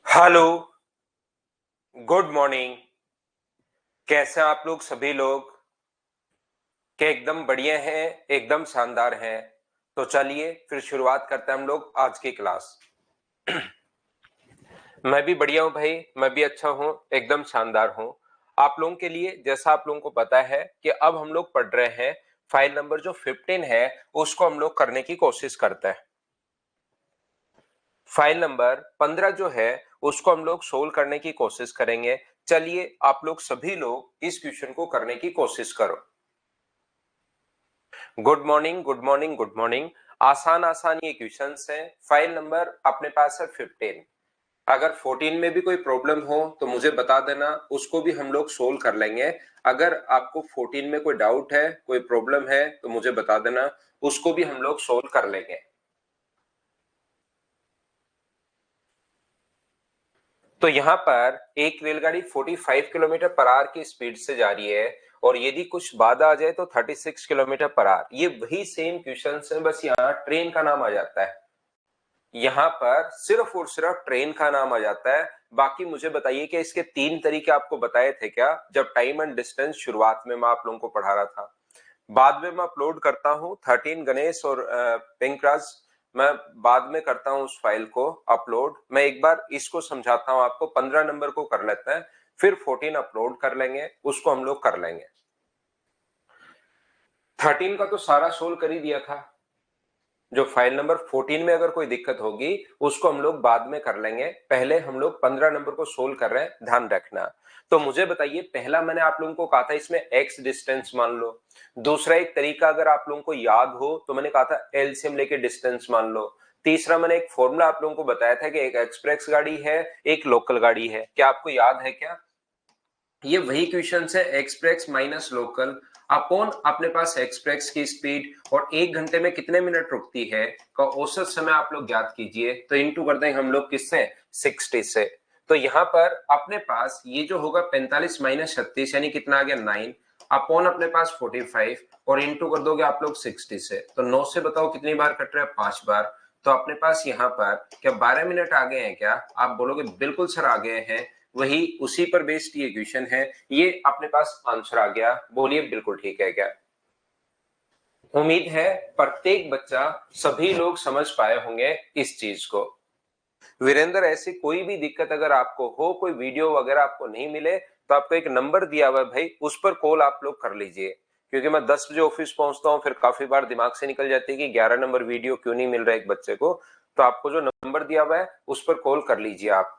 Hello, good morning. कैसे हैं आप लोग सभी लोग? क्या एकदम बढ़िया हैं, एकदम शानदार हैं? तो चलिए फिर शुरुआत करते हैं हम लोग आज की क्लास। मैं भी बढ़िया हूं भाई, मैं भी अच्छा हूं, एकदम शानदार हूं। आप लोगों के लिए जैसा आप लोगों को पता है कि अब हम लोग पढ़ रहे हैं फाइल नंबर जो 15 है उसको हम लोग करने की कोशिश करते हैं। फाइल नंबर 15 जो है उसको हम लोग सोल्व करने की कोशिश करेंगे। चलिए आप लोग सभी लोग इस क्वेश्चन को करने की कोशिश करो। Good morning, good morning, good morning. आसान आसान ये क्वेश्चंस हैं। फाइल नंबर अपने पास है 15। अगर 14 में भी कोई प्रॉब्लम हो तो मुझे बता देना, उसको भी हम लोग सोल्व कर लेंगे। अगर आपको 14 में कोई डाउट है, कोई प्रॉब्लम है तो मुझे बता देना, उसको भी हम लोग सोल्व कर लेंगे। तो यहाँ पर एक रेलगाड़ी 45 किलोमीटर पर आवर की स्पीड से जा रही है और यदि कुछ बाधा आ जाए तो 36 किलोमीटर पर आवर। ये वही सेम क्वेश्चन है, बस यहाँ ट्रेन का नाम आ जाता है। यहाँ पर सिर्फ और सिर्फ ट्रेन का नाम आ जाता है। बाकी मुझे बताइए कि इसके 3 तरीके आपको बताए थे क्या, जब टाइम एंड डिस्टेंस शुरुआत में मैं आप लोगों को पढ़ा रहा था। बाद में मैं अपलोड करता हूँ 13 गणेश और पिंकराज, मैं बाद में करता हूँ उस फाइल को अपलोड। मैं एक बार इसको समझाता हूँ आपको, 15 नंबर को कर लेते हैं, फिर 14 अपलोड कर लेंगे, उसको हम लोग कर लेंगे। 13 का तो सारा सोल्व कर ही दिया था। जो फाइल नंबर 14 में अगर कोई दिक्कत होगी उसको हम लोग बाद में कर लेंगे। पहले हम लोग 15 नंबर को सोल्व कर रहे हैं, ध्यान रखना। तो मुझे बताइए, पहला मैंने आप लोगों को कहा था इसमें एक्स डिस्टेंस मान लो। दूसरा एक तरीका अगर आप लोगों को याद हो तो मैंने कहा था एलसीएम लेके डिस्टेंस मान लो। तीसरा मैंने एक फॉर्मूला आप लोगों को बताया था कि एक एक्सप्रेस गाड़ी है, एक लोकल गाड़ी है। क्या आपको याद है क्या? ये वही क्वेश्चन है, एक्सप्रेस माइनस लोकल अपॉन अपने पास एक्सप्रेस की स्पीड और 1 घंटे में कितने मिनट रुकती है का औसत समय आप लोग ज्ञात कीजिए। तो इनटू कर देंगे हम लोग किससे, 60 से। तो यहाँ पर अपने पास ये जो होगा 45 माइनस 36 यानी कितना आ गया 9 अपॉन अपने पास 45 और इनटू कर दोगे आप लोग 60 से। तो 9 से बताओ कितनी बार कट रहा है, 5 बार। तो अपने पास यहाँ पर क्या 12 मिनट आ गए हैं क्या? आप बोलोगे बिल्कुल सर आ गए हैं। वही उसी पर बेस्ड ये क्वेश्चन है, ये अपने पास आंसर आ गया। बोलिए बिल्कुल ठीक है क्या? उम्मीद है प्रत्येक बच्चा, सभी लोग समझ पाए होंगे इस चीज को। वीरेंद्र, ऐसी कोई भी दिक्कत अगर आपको हो, कोई वीडियो वगैरह आपको नहीं मिले तो आपको एक नंबर दिया हुआ है भाई, उस पर कॉल आप लोग कर लीजिए। क्योंकि मैं 10 बजे ऑफिस पहुंचता हूं, फिर काफी बार दिमाग से निकल जाती है कि 11 नंबर वीडियो क्यों नहीं मिल रहा है एक बच्चे को। तो आपको जो नंबर दिया हुआ है उस पर कॉल कर लीजिए आप,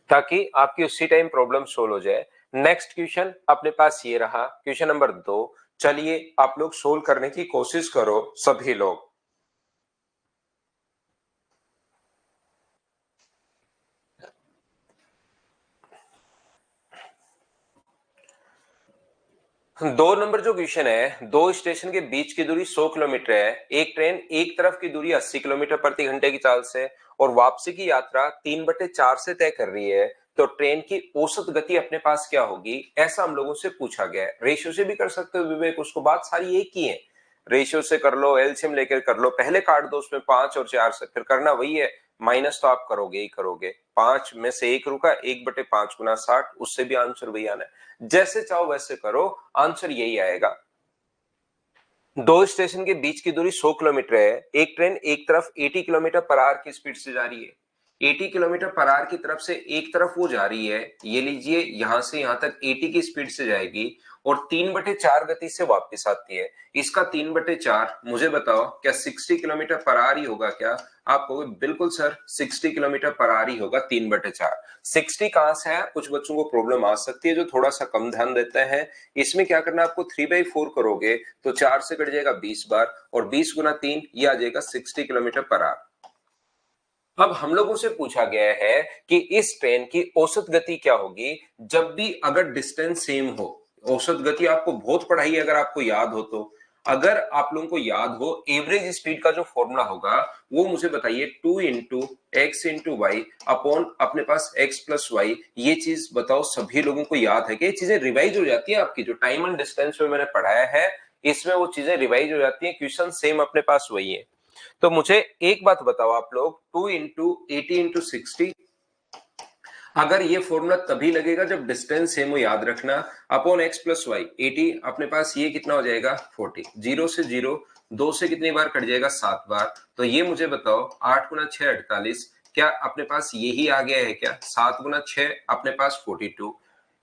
ताकि आपकी उसी टाइम प्रॉब्लम सोल्व हो जाए। नेक्स्ट क्वेश्चन अपने पास ये रहा, क्वेश्चन नंबर 2। चलिए आप लोग सोल्व करने की कोशिश करो सभी लोग। दो नंबर जो क्वेश्चन है, दो स्टेशन के बीच की दूरी 100 किलोमीटर है। एक ट्रेन एक तरफ की दूरी 80 किलोमीटर प्रति घंटे की चाल से और वापसी की यात्रा 3/4 से तय कर रही है। तो ट्रेन की औसत गति अपने पास क्या होगी, ऐसा हम लोगों से पूछा गया है। रेशियो से भी कर सकते हो विवेक, उसको बात सारी एक ही है। रेशियो से कर लो, एलसीएम लेकर कर लो, पहले काट दो उसमें 5 और 4 से, फिर करना वही है। माइनस तो आप करोगे ही करोगे, 5 में से 1 रुका, 1/5 गुना 60, उससे भी आंसर वही आना है। जैसे चाहो वैसे करो, आंसर यही आएगा। दो स्टेशन के बीच की दूरी 100 किलोमीटर है। एक ट्रेन एक तरफ 80 किलोमीटर पर आवर की स्पीड से जा रही है। 80 किलोमीटर पर आवर की तरफ से एक तरफ वो जा रही है, ये लीजिए यहां से यहां तक 80 की स्पीड से जाएगी और 3/4 गति से वापस आती है। इसका 3/4 मुझे बताओ क्या 60 किलोमीटर पर आवर ही होगा क्या? आप कहोगे बिल्कुल सर 60 किलोमीटर पर आवर ही होगा 3/4। 60 कहां से है, कुछ बच्चों को प्रॉब्लम आ सकती है जो थोड़ा सा कम ध्यान देते हैं। इसमें क्या करना है आपको, 3/4 करोगे तो 4 से कट जाएगा 20 बार और 20 गुना 3 ये आ जाएगा 60 किलोमीटर पर आवर। अब हम लोगों से पूछा गया है कि इस ट्रेन की औसत गति क्या होगी जब भी अगर डिस्टेंस सेम हो। औसत गति आपको बहुत पढ़ाई है, अगर आपको याद हो तो। अगर आप लोगों को याद हो, एवरेज स्पीड का जो फॉर्मूला होगा वो मुझे बताइए, 2 into X into Y upon अपने पास एक्स प्लस वाई। ये चीज बताओ सभी लोगों को याद है कि ये चीजें रिवाइज हो जाती है आपकी, जो टाइम एंड डिस्टेंस में मैंने पढ़ाया है इसमें वो चीजें रिवाइज हो जाती है। क्वेश्चन सेम अपने पास वही है। तो मुझे एक बात बताओ आप लोग, 2 इंटू 80 इंटू 60 अगर ये फॉर्मूला तभी लगेगा जब डिस्टेंस सेम हो, याद रखना। अपॉन एक्स प्लस वाई 80, अपने पास ये कितना हो जाएगा 40। जीरो से जीरो, दो से कितनी बार कट जाएगा 7 बार। तो ये मुझे बताओ 8 गुना 6 48, क्या अपने पास यही आ गया है क्या? 7 गुना 6 अपने पास 42।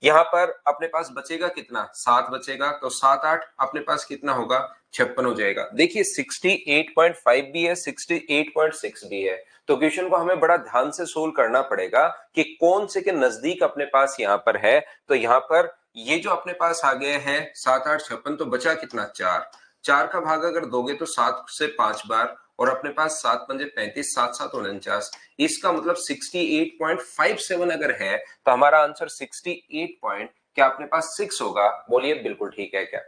यहाँ पर अपने पास बचेगा कितना? 7 बचेगा, तो 7 8 अपने पास कितना होगा? 56 हो जाएगा। देखिए 68.5 भी है, 68.6 भी है, तो क्वेश्चन को हमें बड़ा ध्यान से सोल्व करना पड़ेगा कि कौन से के नजदीक अपने पास यहाँ पर है। तो यहाँ पर ये जो अपने पास आ गया है 7 8 56, तो बचा कितना? 4। 4 का भाग अगर दोगे तो 7 से 5 बार, और अपने पास 7 पंजे 35, 7 7 49। इसका मतलब 68.57 अगर है तो हमारा आंसर 68 पॉइंट क्या अपने पास 6 होगा? बोलिए बिल्कुल ठीक है क्या?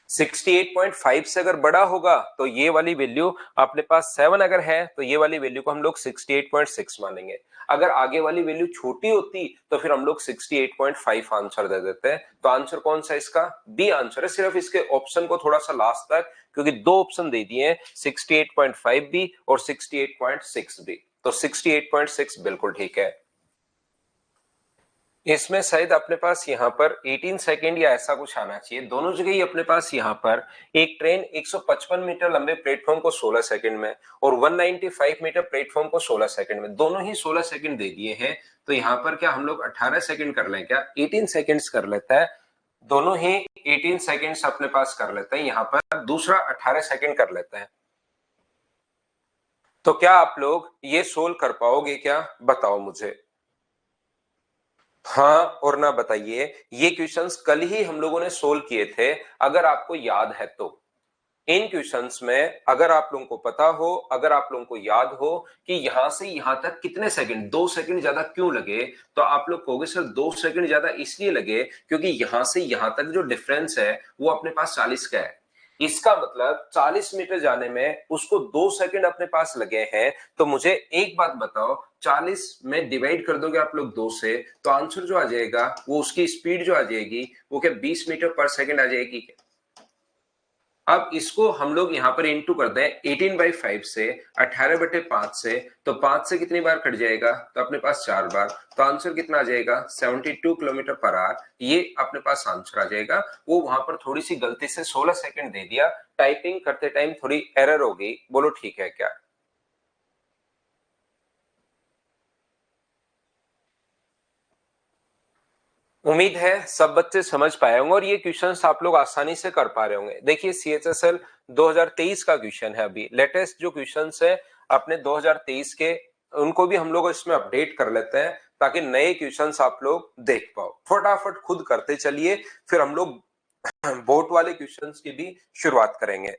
68.5 से अगर बड़ा होगा तो ये वाली वैल्यू अपने पास 7 अगर है तो ये वाली वैल्यू को हम लोग 68.6 मानेंगे। अगर आगे वाली वैल्यू छोटी होती तो फिर हम लोग 68.5 आंसर दे देते हैं। तो आंसर कौन सा इसका? बी आंसर है। सिर्फ इसके ऑप्शन को थोड़ा सा लास्ट तक, क्योंकि दो ऑप्शन दे दिए हैं 68.5 भी और 68.6 भी, तो 68.6 बिल्कुल ठीक है। इसमें शायद अपने पास यहाँ पर 18 सेकेंड या ऐसा कुछ आना चाहिए। दोनों जगह ही अपने पास यहाँ पर एक ट्रेन 155 मीटर लंबे प्लेटफॉर्म को 16 सेकंड में और 195 मीटर प्लेटफॉर्म को 16 सेकंड में, दोनों ही 16 सेकंड दे दिए हैं। तो यहाँ पर क्या हम लोग 18 सेकंड कर लें क्या? 18 सेकंड्स कर लेता है, दोनों ही 18 सेकंड्स अपने पास कर लेते हैं। यहाँ पर दूसरा 18 सेकंड कर लेते हैं। तो क्या आप लोग ये सोल्व कर पाओगे क्या? बताओ मुझे हाँ और ना बताइए। ये क्वेश्चंस कल ही हम लोगों ने सोल्व किए थे, अगर आपको याद है तो। इन क्वेश्चंस में अगर आप लोगों को पता हो, अगर आप लोगों को याद हो कि यहां से यहां तक कितने सेकंड, 2 सेकंड ज्यादा क्यों लगे, तो आप लोग कहोगे सर 2 सेकंड ज्यादा इसलिए लगे क्योंकि यहां से यहां तक जो डिफरेंस है वो अपने पास 40 का है। इसका मतलब 40 मीटर जाने में उसको 2 सेकंड अपने पास लगे हैं। तो मुझे एक बात बताओ, 40 में डिवाइड कर दोगे आप लोग 2 से, तो आंसर जो आ जाएगा वो उसकी स्पीड जो आ जाएगी वो क्या 20 मीटर पर सेकंड आ जाएगी। अब इसको हम लोग यहाँ पर इंटू कर दें 18/5 से, 18/5 से, तो 5 से कितनी बार कट जाएगा? तो अपने पास 4 बार। तो आंसर कितना आ जाएगा? 72 किलोमीटर पर आवर। ये अपने पास आंसर आ जाएगा। वो वहां पर थोड़ी सी गलती से 16 सेकंड दे दिया, टाइपिंग करते टाइम थोड़ी एरर हो गई। बोलो ठीक है क्या? उम्मीद है सब बच्चे समझ पाए होंगे और ये क्वेश्चंस आप लोग आसानी से कर पा रहे होंगे। देखिए सीएचएसएल 2023 का क्वेश्चन है, अभी लेटेस्ट जो क्वेश्चंस है अपने 2023 के, उनको भी हम लोग इसमें अपडेट कर लेते हैं ताकि नए क्वेश्चंस आप लोग देख पाओ। फटाफट खुद करते चलिए, फिर हम लोग बोर्ड वाले क्वेश्चंस की भी शुरुआत करेंगे।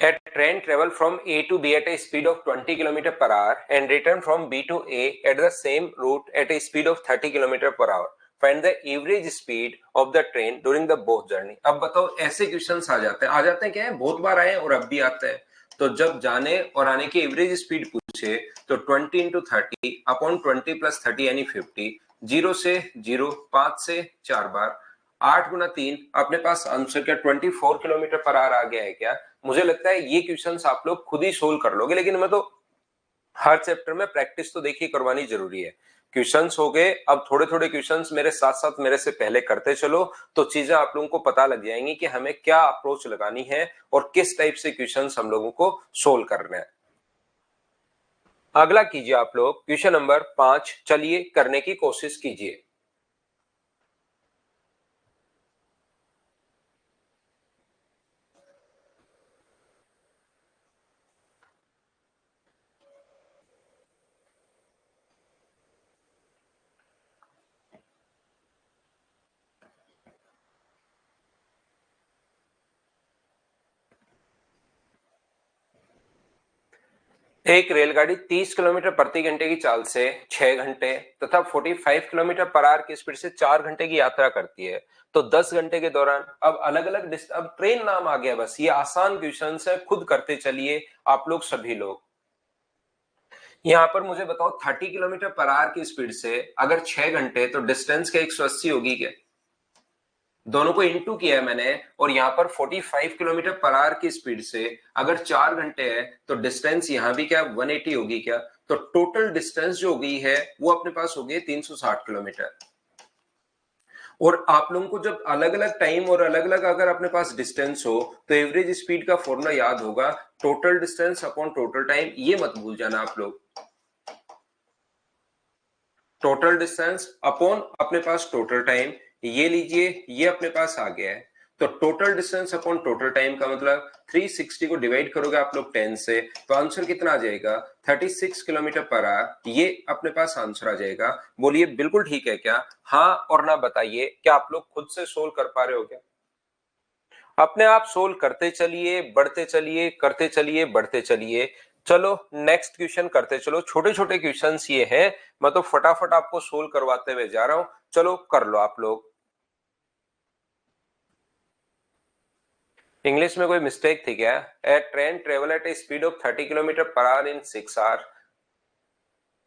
A train travel from A to B at a speed of 20 km per hour and return from B to A at the same route at a speed of 30 km per hour. Find the average speed of the train during the both journey. अब बताओ ऐसे questions आ जाते हैं क्या है, बहुत बार आए और अब भी आते हैं। तो जब जाने और आने की एवरेज स्पीड पूछे तो 20 इंटू 30 अपॉन 20 प्लस 30 यानी 50, 0 से 0, 5 से 4 बार, 8 गुना 3, अपने पास आंसर क्या 24 किलोमीटर पर आवर आ गया है क्या? मुझे लगता है ये क्वेश्चंस आप लोग खुद ही सोल्व कर लोगे, लेकिन मैं तो हर चैप्टर में प्रैक्टिस तो देखिए करवानी जरूरी है। क्वेश्चंस हो गए, अब थोड़े थोड़े क्वेश्चंस मेरे साथ साथ मेरे से पहले करते चलो, तो चीजें आप लोगों को पता लग जाएंगी कि हमें क्या अप्रोच लगानी है और किस टाइप से क्वेश्चंस हम लोगों को सोल्व करना है। अगला कीजिए आप लोग क्वेश्चन नंबर 5, चलिए करने की कोशिश कीजिए। एक रेलगाड़ी 30 किलोमीटर प्रति घंटे की चाल से 6 घंटे तथा 45 किलोमीटर पर आवर की स्पीड से 4 घंटे की यात्रा करती है। तो 10 घंटे के दौरान अब अलग अलग अब ट्रेन नाम आ गया, बस ये आसान क्वेश्चन है, खुद करते चलिए आप लोग सभी लोग। यहाँ पर मुझे बताओ 30 किलोमीटर पर आवर की स्पीड से अगर 6 घंटे, तो डिस्टेंस क्या 180 होगी क्या? दोनों को इनटू किया है मैंने, और यहाँ पर 45 किलोमीटर पर आवर की स्पीड से अगर 4 घंटे है तो डिस्टेंस यहाँ भी क्या 180 होगी क्या? तो टोटल डिस्टेंस जो हो गई है वो अपने पास हो गई 360 किलोमीटर। और आप लोगों को जब अलग अलग टाइम और अलग अलग अगर अपने पास डिस्टेंस हो तो एवरेज स्पीड का फॉर्मूला याद होगा, total distance upon total time. ये मत भूल जाना आप लोग, टोटल डिस्टेंस अपॉन अपने पास टोटल टाइम। ये लीजिए, ये अपने पास आ गया है। तो total distance upon total time का मतलब 360 को डिवाइड करोगे आप लोग 10 से, तो आंसर कितना आ जाएगा 36 किलोमीटर पर आवर। ये अपने पास आंसर आ जाएगा। बोलिए बिल्कुल ठीक है क्या? हाँ और ना बताइए, क्या आप लोग खुद से सोल्व कर पा रहे हो क्या? अपने आप सोल्व करते चलिए, बढ़ते चलिए, करते चलिए, बढ़ते चलिए। चलो नेक्स्ट क्वेश्चन करते चलो। छोटे छोटे क्वेश्चंस ये हैं, मैं तो फटाफट आपको सोल्व करवाते हुए जा रहा हूं। चलो कर लो आप लोग। इंग्लिश में कोई मिस्टेक थी क्या? A train travel at a speed of 30 kilometre per hour in 6 hour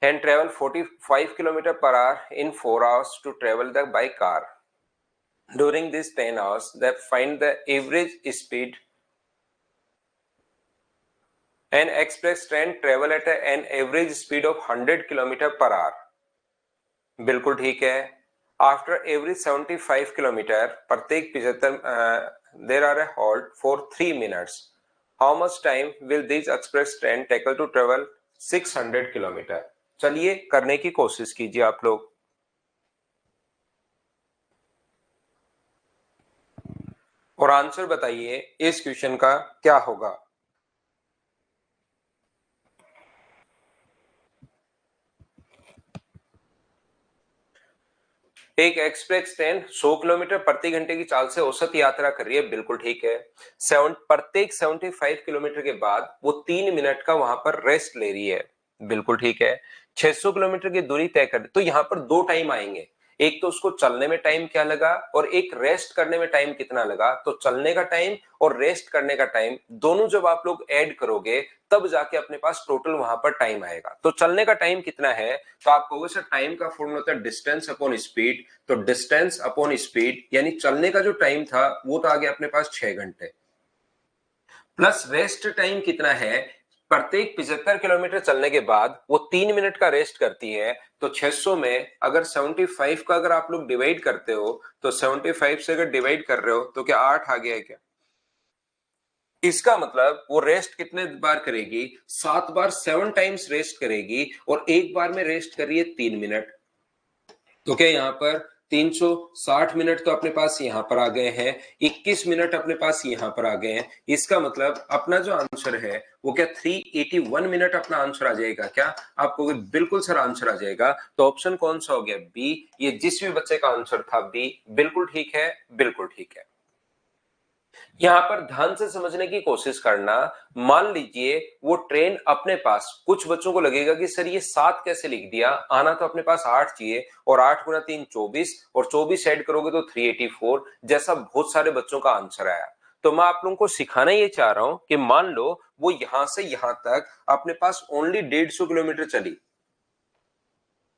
and travel 45 kilometer per hour in 4 hours to travel the by car. During these 10 hours, they find the average speed. An express train travel at an average speed of 100 kilometer per hour. बिल्कुल ठीक है। After every 75 kilometer, प्रत्येक 75 there are a halt for 3 minutes. How much time will this express train take to travel 600 kilometer? चलिए करने की कोशिश कीजिए आप लोग। और आंसर बताइए इस क्वेश्चन का क्या होगा। एक एक्सप्रेस ट्रेन 100 किलोमीटर प्रति घंटे की चाल से औसत यात्रा कर रही है, बिल्कुल ठीक है। प्रत्येक 75 किलोमीटर के बाद वो 3 मिनट का वहां पर रेस्ट ले रही है, बिल्कुल ठीक है। 600 किलोमीटर की दूरी तय कर, तो यहाँ पर दो टाइम आएंगे। एक तो उसको चलने में टाइम क्या लगा, और एक रेस्ट करने में टाइम कितना लगा। तो चलने का टाइम और रेस्ट करने का टाइम दोनों जब आप लोग ऐड करोगे तब जाके अपने पास टोटल वहां पर टाइम आएगा। तो चलने का टाइम कितना है, तो आप कहोगे सर टाइम का फॉर्मूला होता है डिस्टेंस अपॉन स्पीड। तो डिस्टेंस अपॉन स्पीड यानी चलने का जो टाइम था वो तो आ गया अपने पास 6 घंटे, प्लस रेस्ट टाइम कितना है। प्रत्येक 75 किलोमीटर चलने के बाद वो 3 मिनट का रेस्ट करती है। तो 600 में अगर 75 का अगर आप लोग डिवाइड करते हो, तो 75 से अगर डिवाइड कर रहे हो तो क्या 8 आ गया है क्या? इसका मतलब वो रेस्ट कितने बार करेगी, 7 बार, 7 टाइम्स रेस्ट करेगी, और एक बार में रेस्ट कर रही है 3 मिनट। तो क्या यहाँ पर 360 मिनट तो अपने पास यहाँ पर आ गए हैं, 21 मिनट अपने पास यहाँ पर आ गए हैं। इसका मतलब अपना जो आंसर है वो क्या 381 मिनट अपना आंसर आ जाएगा क्या? आपको बिल्कुल सर आंसर आ जाएगा। तो ऑप्शन कौन सा हो गया? बी। ये जिस भी बच्चे का आंसर था बी, बिल्कुल ठीक है, बिल्कुल ठीक है। यहाँ पर ध्यान से समझने की कोशिश करना। मान लीजिए वो ट्रेन अपने पास, कुछ बच्चों को लगेगा कि सर ये 7 कैसे लिख दिया, आना तो अपने पास 8 चाहिए, और 8 गुना 3 24, और 24 ऐड करोगे तो 384, जैसा बहुत सारे बच्चों का आंसर आया। तो मैं आप लोगों को सिखाना ये चाह रहा हूं कि मान लो वो यहां से यहां तक अपने पास ओनली 150 किलोमीटर चली।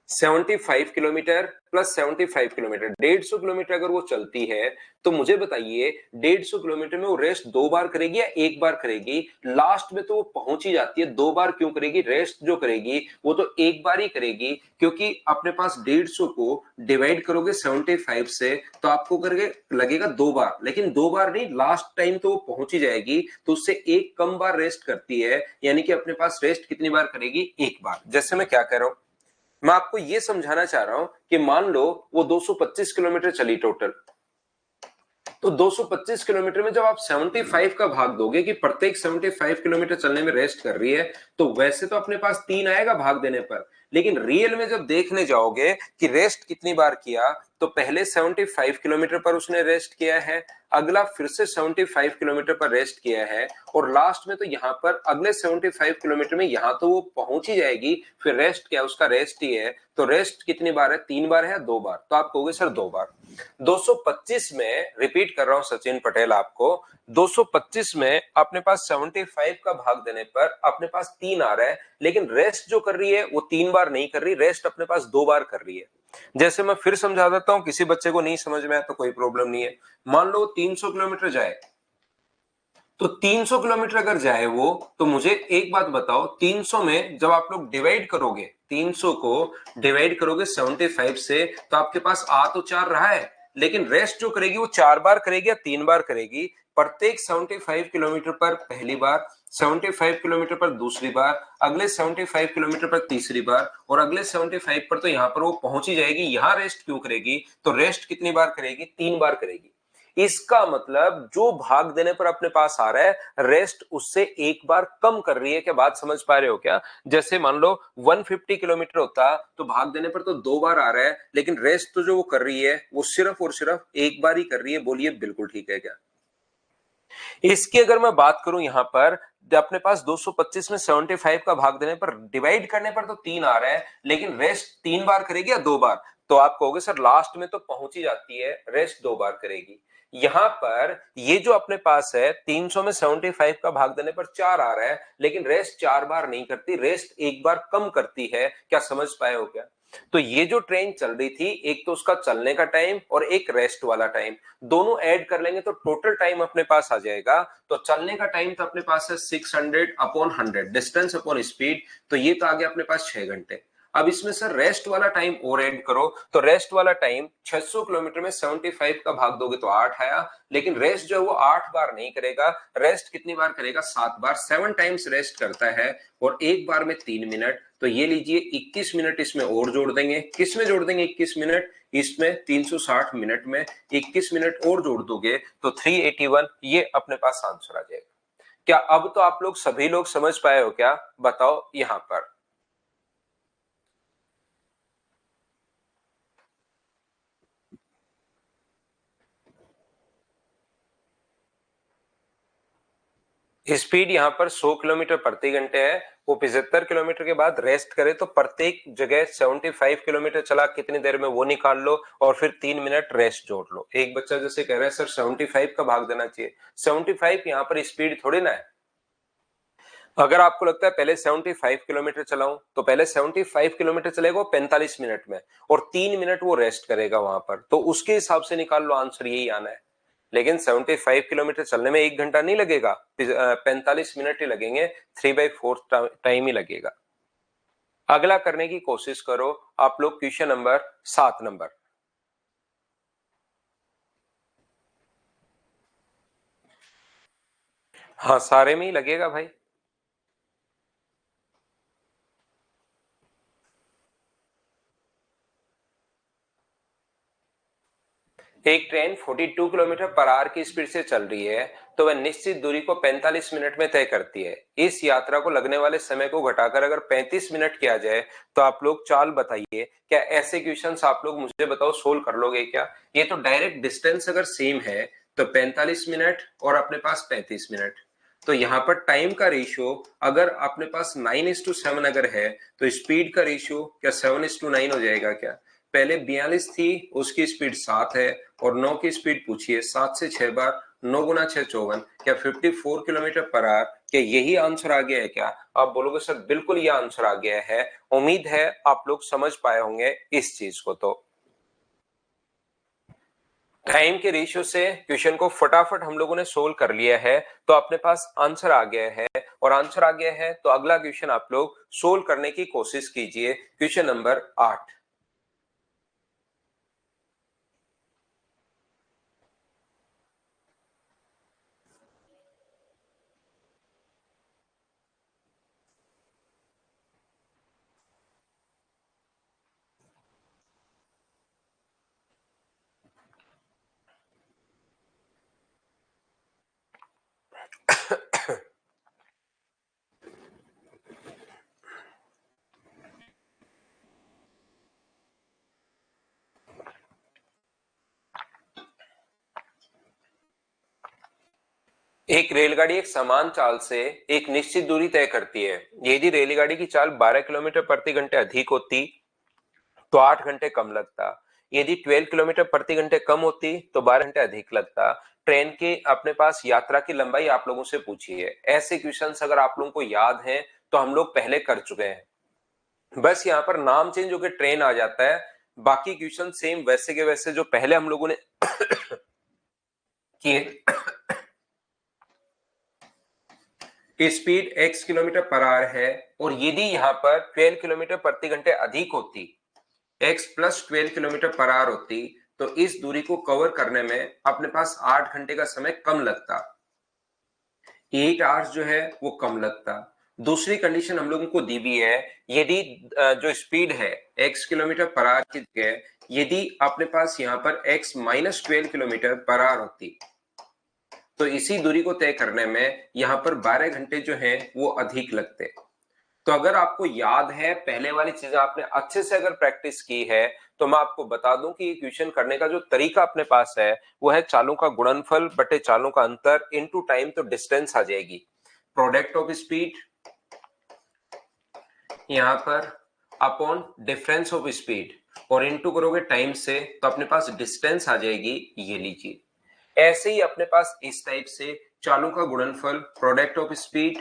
75 किलोमीटर प्लस 75 किलोमीटर, 150 किलोमीटर अगर वो चलती है, तो मुझे बताइए 150 किलोमीटर में वो रेस्ट 2 बार करेगी या 1 बार करेगी? लास्ट में तो वो पहुंच ही जाती है, 2 बार क्यों करेगी? रेस्ट जो करेगी वो तो 1 बार ही करेगी, क्योंकि अपने पास 150 को डिवाइड करोगे 75 से तो आपको करके लगेगा 2 बार, लेकिन 2 बार नहीं, लास्ट टाइम तो वो पहुंच ही जाएगी, तो उससे एक कम बार रेस्ट करती है, यानी कि अपने पास रेस्ट कितनी बार करेगी? 1 बार। जैसे मैं क्या कह रहा हूं, मैं आपको यह समझाना चाह रहा हूं कि मान लो वो 225 किलोमीटर चली टोटल, तो 225 किलोमीटर में जब आप 75 का भाग दोगे कि प्रत्येक 75 किलोमीटर चलने में रेस्ट कर रही है, तो वैसे तो अपने पास 3 आएगा भाग देने पर, लेकिन रियल में जब देखने जाओगे कि रेस्ट कितनी बार किया, तो पहले 75 किलोमीटर पर उसने रेस्ट किया है, अगला फिर से 75 किलोमीटर पर रेस्ट किया है, और लास्ट में तो यहां पर अगले 75 किलोमीटर में यहां तो वो पहुंच ही जाएगी, फिर रेस्ट क्या, उसका रेस्ट ही है। तो रेस्ट कितनी बार है? 3 बार है या 2 बार? तो आप कहोगे सर 2 बार। 225 में, रिपीट कर रहा हूं सचिन पटेल आपको, 225 में अपने पास 75 का भाग देने पर अपने पास 3 आ रहा है, लेकिन रेस्ट जो कर रही है वो 3 बार नहीं कर रही, रेस्ट अपने पास 2 बार कर रही है। जैसे मैं फिर समझा देता हूं, किसी बच्चे को नहीं समझ में आया तो कोई प्रॉब्लम नहीं है। मान लो 300 किलोमीटर जाए, तो 300 किलोमीटर अगर जाए वो, तो मुझे एक बात बताओ, 300 में जब आप लोग डिवाइड करोगे, 300 को डिवाइड करोगे 75 से, तो आपके पास आ तो 4 रहा है, लेकिन रेस्ट जो करेगी वो 4 बार करेगी या 3 बार करेगी? प्रत्येक 75 किलोमीटर पर पहली बार, 75 किलोमीटर पर दूसरी बार, अगले 75 किलोमीटर पर तीसरी बार, और अगले 75 पर तो यहां पर वो पहुंच ही जाएगी। यहां रेस्ट क्यों करेगी? तो रेस्ट कितनी बार करेगी? 3 बार करेगी। इसका मतलब जो भाग देने पर अपने पास आ रहा है, रेस्ट उससे एक बार कम कर रही है। क्या बात समझ पा रहे हो क्या? जैसे मान लो 150 किलोमीटर होता तो भाग देने पर तो 2 बार आ रहा है, लेकिन रेस्ट तो जो वो कर रही है वो सिर्फ और सिर्फ एक बार ही कर रही है। बोलिए बिल्कुल ठीक है क्या? इसकी अगर मैं बात करूं यहां पर, अपने पास 225 में 75 का भाग देने पर, डिवाइड करने पर तो 3 आ रहा है, लेकिन रेस्ट 3 बार करेगी या 2 बार? तो आप कहोगे सर लास्ट में तो पहुंच ही जाती है, रेस्ट 2 बार करेगी। यहां पर ये जो अपने पास है 300 में 75 का भाग देने पर 4 आ रहा है, लेकिन रेस्ट 4 बार नहीं करती, रेस्ट एक बार कम करती है। क्या समझ पाए हो क्या? तो ये जो ट्रेन चल रही थी, एक तो उसका चलने का टाइम और एक रेस्ट वाला टाइम, दोनों ऐड कर लेंगे तो टोटल टाइम अपने पास आ जाएगा। तो चलने का टाइम तो अपने पास है 600 अपॉन 100, डिस्टेंस अपॉन स्पीड, तो ये तो आ गया अपने पास 6 घंटे। अब इसमें सर रेस्ट वाला टाइम और ऐड करो, तो रेस्ट वाला टाइम 600 किलोमीटर में 75 का भाग दोगे तो 8 आया, लेकिन रेस्ट जो है वो 8 बार नहीं करेगा। रेस्ट कितनी बार करेगा? 7 बार, 7 टाइम्स रेस्ट करता है, और एक बार में 3 मिनट। तो ये लीजिए 21 मिनट इसमें और जोड़ देंगे। किस में जोड़ देंगे 21 मिनट? इसमें 360 मिनट में 21 मिनट और जोड़ दोगे तो 381, ये अपने पास आंसर आ जाएगा। क्या अब तो आप लोग सभी लोग समझ पाए हो क्या? बताओ यहां पर। स्पीड यहां पर 100 किलोमीटर प्रति घंटे है। वो 75 किलोमीटर के बाद रेस्ट करे तो प्रत्येक जगह 75 किलोमीटर चला कितनी देर में वो निकाल लो, और फिर 3 मिनट रेस्ट जोड़ लो। एक बच्चा जैसे कह रहा है सर 75 का भाग देना चाहिए, 75 यहां पर स्पीड थोड़ी ना है। अगर आपको लगता है पहले 75 किलोमीटर चलाऊं, तो पहले 75 किलोमीटर चलेगा वो 45 मिनट में, और 3 मिनट वो रेस्ट करेगा वहां पर, तो उसके हिसाब से निकाल लो, आंसर यही आना है। लेकिन 75 किलोमीटर चलने में 1 घंटा नहीं लगेगा, 45 मिनट ही लगेंगे, 3/4 टाइम ही लगेगा। अगला करने की कोशिश करो आप लोग, क्वेश्चन नंबर 7 नंबर। हाँ सारे में ही लगेगा भाई। एक ट्रेन 42 किलोमीटर पर आवर की स्पीड से चल रही है, तो वह निश्चित दूरी को 45 मिनट में तय करती है। इस यात्रा को लगने वाले समय को घटाकर अगर 35 मिनट किया जाए, तो आप लोग चाल बताइए। क्या ऐसे क्वेश्चंस आप लोग मुझे बताओ सोल्व कर लोगे क्या? ये तो डायरेक्ट डिस्टेंस अगर सेम है तो 45 मिनट और अपने पास 35 मिनट, तो यहां पर टाइम का रेशियो अगर अपने पास 9:7 अगर है, तो स्पीड का रेशियो क्या 7:9 हो जाएगा क्या? पहले 42 थी, उसकी स्पीड 7 है, और 9 की स्पीड पूछिए, 7 से 6 बार, 9 गुना 6 54, क्या 54 किलोमीटर पर आवर? क्या यही आंसर आ गया है क्या? आप बोलोगे सर बिल्कुल ये आंसर आ गया है। उम्मीद है आप लोग समझ पाए होंगे इस चीज को। तो टाइम के रेशियो से क्वेश्चन को फटाफट हम लोगों ने सोल्व कर लिया है, तो अपने पास आंसर आ गया है, और आंसर आ गया है तो अगला क्वेश्चन आप लोग सोल्व करने की कोशिश कीजिए, क्वेश्चन नंबर 8। एक रेलगाड़ी एक समान चाल से एक निश्चित दूरी तय करती है। यदि रेलगाड़ी की चाल 12 किलोमीटर प्रति घंटे अधिक होती तो 8 घंटे कम लगता। यदि 12 किलोमीटर प्रति घंटे कम होती तो 12 घंटे अधिक लगता। ट्रेन की अपने पास यात्रा की लंबाई आप लोगों से पूछी है। ऐसे क्वेश्चंस अगर आप लोगों को याद हैं तो हम लोग पहले कर चुके हैं, बस यहाँ पर नाम चेंज होकर ट्रेन आ जाता है। बाकी क्वेश्चन सेम वैसे के वैसे जो पहले हम लोगों ने किए कि speed x kilometre per our है और यदि यहाँ पर 12 किलोमीटर प्रति घंटे अधिक होती, x plus 12 kilometre per our होती, तो इस दूरी को कवर करने में अपने पास 8 घंटे का समय कम लगता, 8 आवर्स जो है वो कम लगता। दूसरी कंडीशन हम लोगों को दी भी है, यदि जो स्पीड है x किलोमीटर पर आवर की जगह यदि अपने पास यहाँ पर x minus 12 kilometre per our होती, तो इसी दूरी को तय करने में यहाँ पर 12 घंटे जो है वो अधिक लगते। तो अगर आपको याद है पहले वाली चीजें आपने अच्छे से अगर प्रैक्टिस की है तो मैं आपको बता दूं कि ये क्वेश्चन करने का जो तरीका अपने पास है वो है चालों का गुणनफल बटे चालों का अंतर इनटू टाइम, तो डिस्टेंस आ जाएगी। प्रोडक्ट ऑफ स्पीड यहां पर अपॉन डिफरेंस ऑफ स्पीड और इनटू करोगे टाइम से तो अपने पास डिस्टेंस आ जाएगी, ये लीजिए। ऐसे ही अपने पास इस टाइप से चालों का गुणनफल product of speed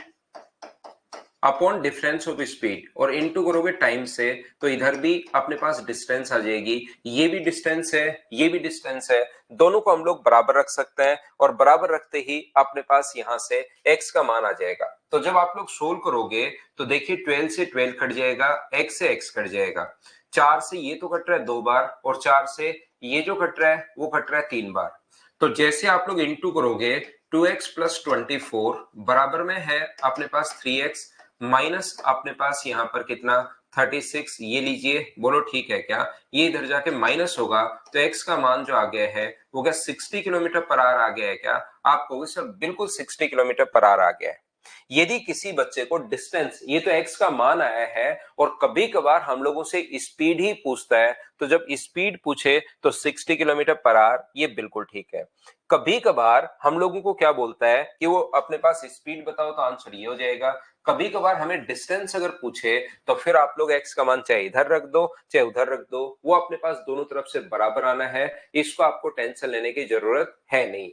upon difference of speed और इनटू करोगे टाइम से तो इधर भी अपने पास डिस्टेंस आ जाएगी। ये भी डिस्टेंस है, ये भी डिस्टेंस है, दोनों को हम लोग बराबर रख सकते हैं और बराबर रखते ही अपने पास यहां से x का मान आ जाएगा। तो जब आप लोग सोल्व करोगे तो देखिए 12 से 12 कट जाएगा, x से x कट जाएगा, 4 से ये तो कट रहा है 2 बार और 4 से ये जो कट रहा है वो कट रहा है 3 बार। तो जैसे आप लोग इनटू करोगे 2x प्लस 24 बराबर में है अपने पास 3x माइनस अपने पास यहाँ पर कितना 36, ये लीजिए, बोलो ठीक है क्या, ये इधर जाके माइनस होगा तो x का मान जो आ गया है वो क्या 60 किलोमीटर पर आवर आ गया है क्या? आप कहोगे सर बिल्कुल 60 किलोमीटर पर आवर आ गया है। यदि किसी बच्चे को डिस्टेंस, ये तो x का मान आया है और कभी कभार हम लोगों से स्पीड ही पूछता है, तो जब स्पीड पूछे तो 60 किलोमीटर पर आवर, ये बिल्कुल ठीक है। कभी कभार हम लोगों को क्या बोलता है कि वो अपने पास स्पीड बताओ तो आंसर ये हो जाएगा। कभी कभार हमें डिस्टेंस अगर पूछे तो फिर आप लोग x का मान चाहे इधर रख दो चाहे उधर रख दो, वो अपने पास दोनों तरफ से बराबर आना है, इसको आपको टेंशन लेने की जरूरत है नहीं।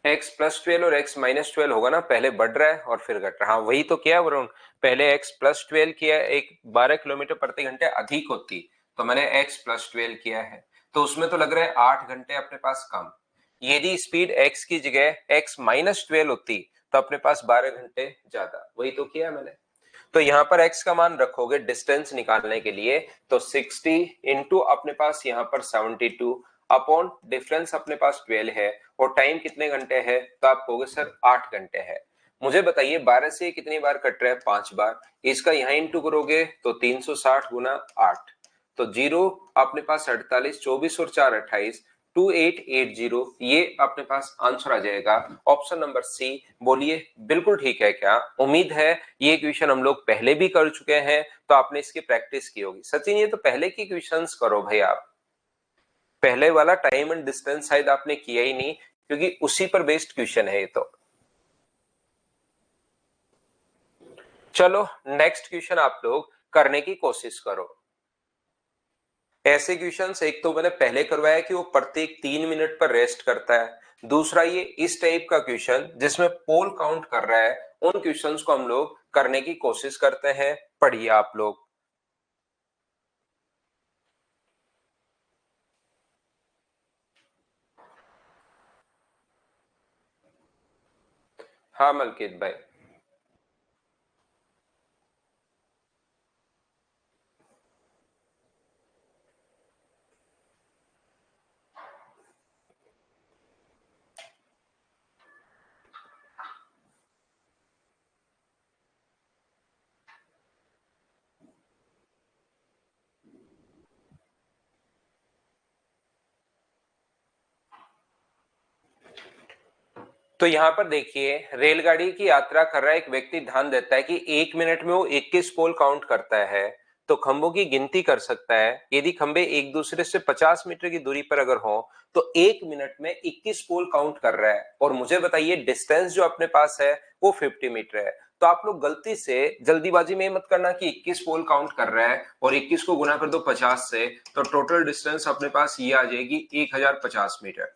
x प्लस 12 और x माइनस 12 होगा ना, पहले बढ़ रहा है और फिर घट रहा है। हाँ वही तो किया वरुण, पहले x प्लस 12 किया, एक 12 किलोमीटर प्रति घंटे अधिक होती तो मैंने x प्लस 12 किया है, तो उसमें तो लग रहा है 8 घंटे अपने पास कम। यदि स्पीड x की जगह x माइनस 12 होती तो अपने पास 12 घंटे ज्यादा, वही तो किया मैंने। तो यहाँ पर x का मान रखोगे डिस्टेंस निकालने के लिए तो 60 इंटू अपने पास यहाँ पर 72 अपॉन डिफरेंस अपने पास 12 है और टाइम कितने घंटे है, तो आप कहोगे सर 8 घंटे है। मुझे बताइए 12 से कितनी बार कट रहा है, 5 बार, इसका यहाँ इंटू करोगे तो 360 गुना 8, तो जीरो अपने पास 48, 24 और 4 28, 2880, ये अपने पास आंसर आ जाएगा ऑप्शन नंबर सी। बोलिए बिल्कुल ठीक है क्या? उम्मीद है ये क्वेश्चन हम लोग पहले भी कर चुके हैं तो आपने इसकी प्रैक्टिस की होगी। सचिन ये तो पहले की क्वेश्चंस करो भाई आप, पहले वाला टाइम एंड डिस्टेंस शायद आपने किया ही नहीं क्योंकि उसी पर बेस्ड क्वेश्चन है ये तो। चलो नेक्स्ट क्वेश्चन आप लोग करने की कोशिश करो। ऐसे क्वेश्चंस एक तो मैंने पहले करवाया कि वो प्रत्येक 3 मिनट पर रेस्ट करता है, दूसरा ये इस टाइप का क्वेश्चन जिसमें पोल काउंट कर रहा है, उन क्वेश्चंस को हम लोग करने की कोशिश करते हैं। पढ़िए आप लोग। हाँ मलकीत भाई। तो यहां पर देखिए रेलगाड़ी की यात्रा कर रहा एक व्यक्ति ध्यान देता है कि 1 मिनट में वो 21 पोल काउंट करता है, तो खंभों की गिनती कर सकता है। यदि खंभे एक दूसरे से 50 मीटर की दूरी पर अगर हो तो 1 मिनट में 21 पोल काउंट कर रहा है। और मुझे बताइए डिस्टेंस जो अपने पास है वो 50 मीटर है, तो आप लोग गलती से जल्दीबाजी में मत करना कि 21 पोल काउंट कर रहा है और 21 को गुना कर दो 50 से, तो टोटल डिस्टेंस अपने पास ये आ जाएगी 1050 मीटर।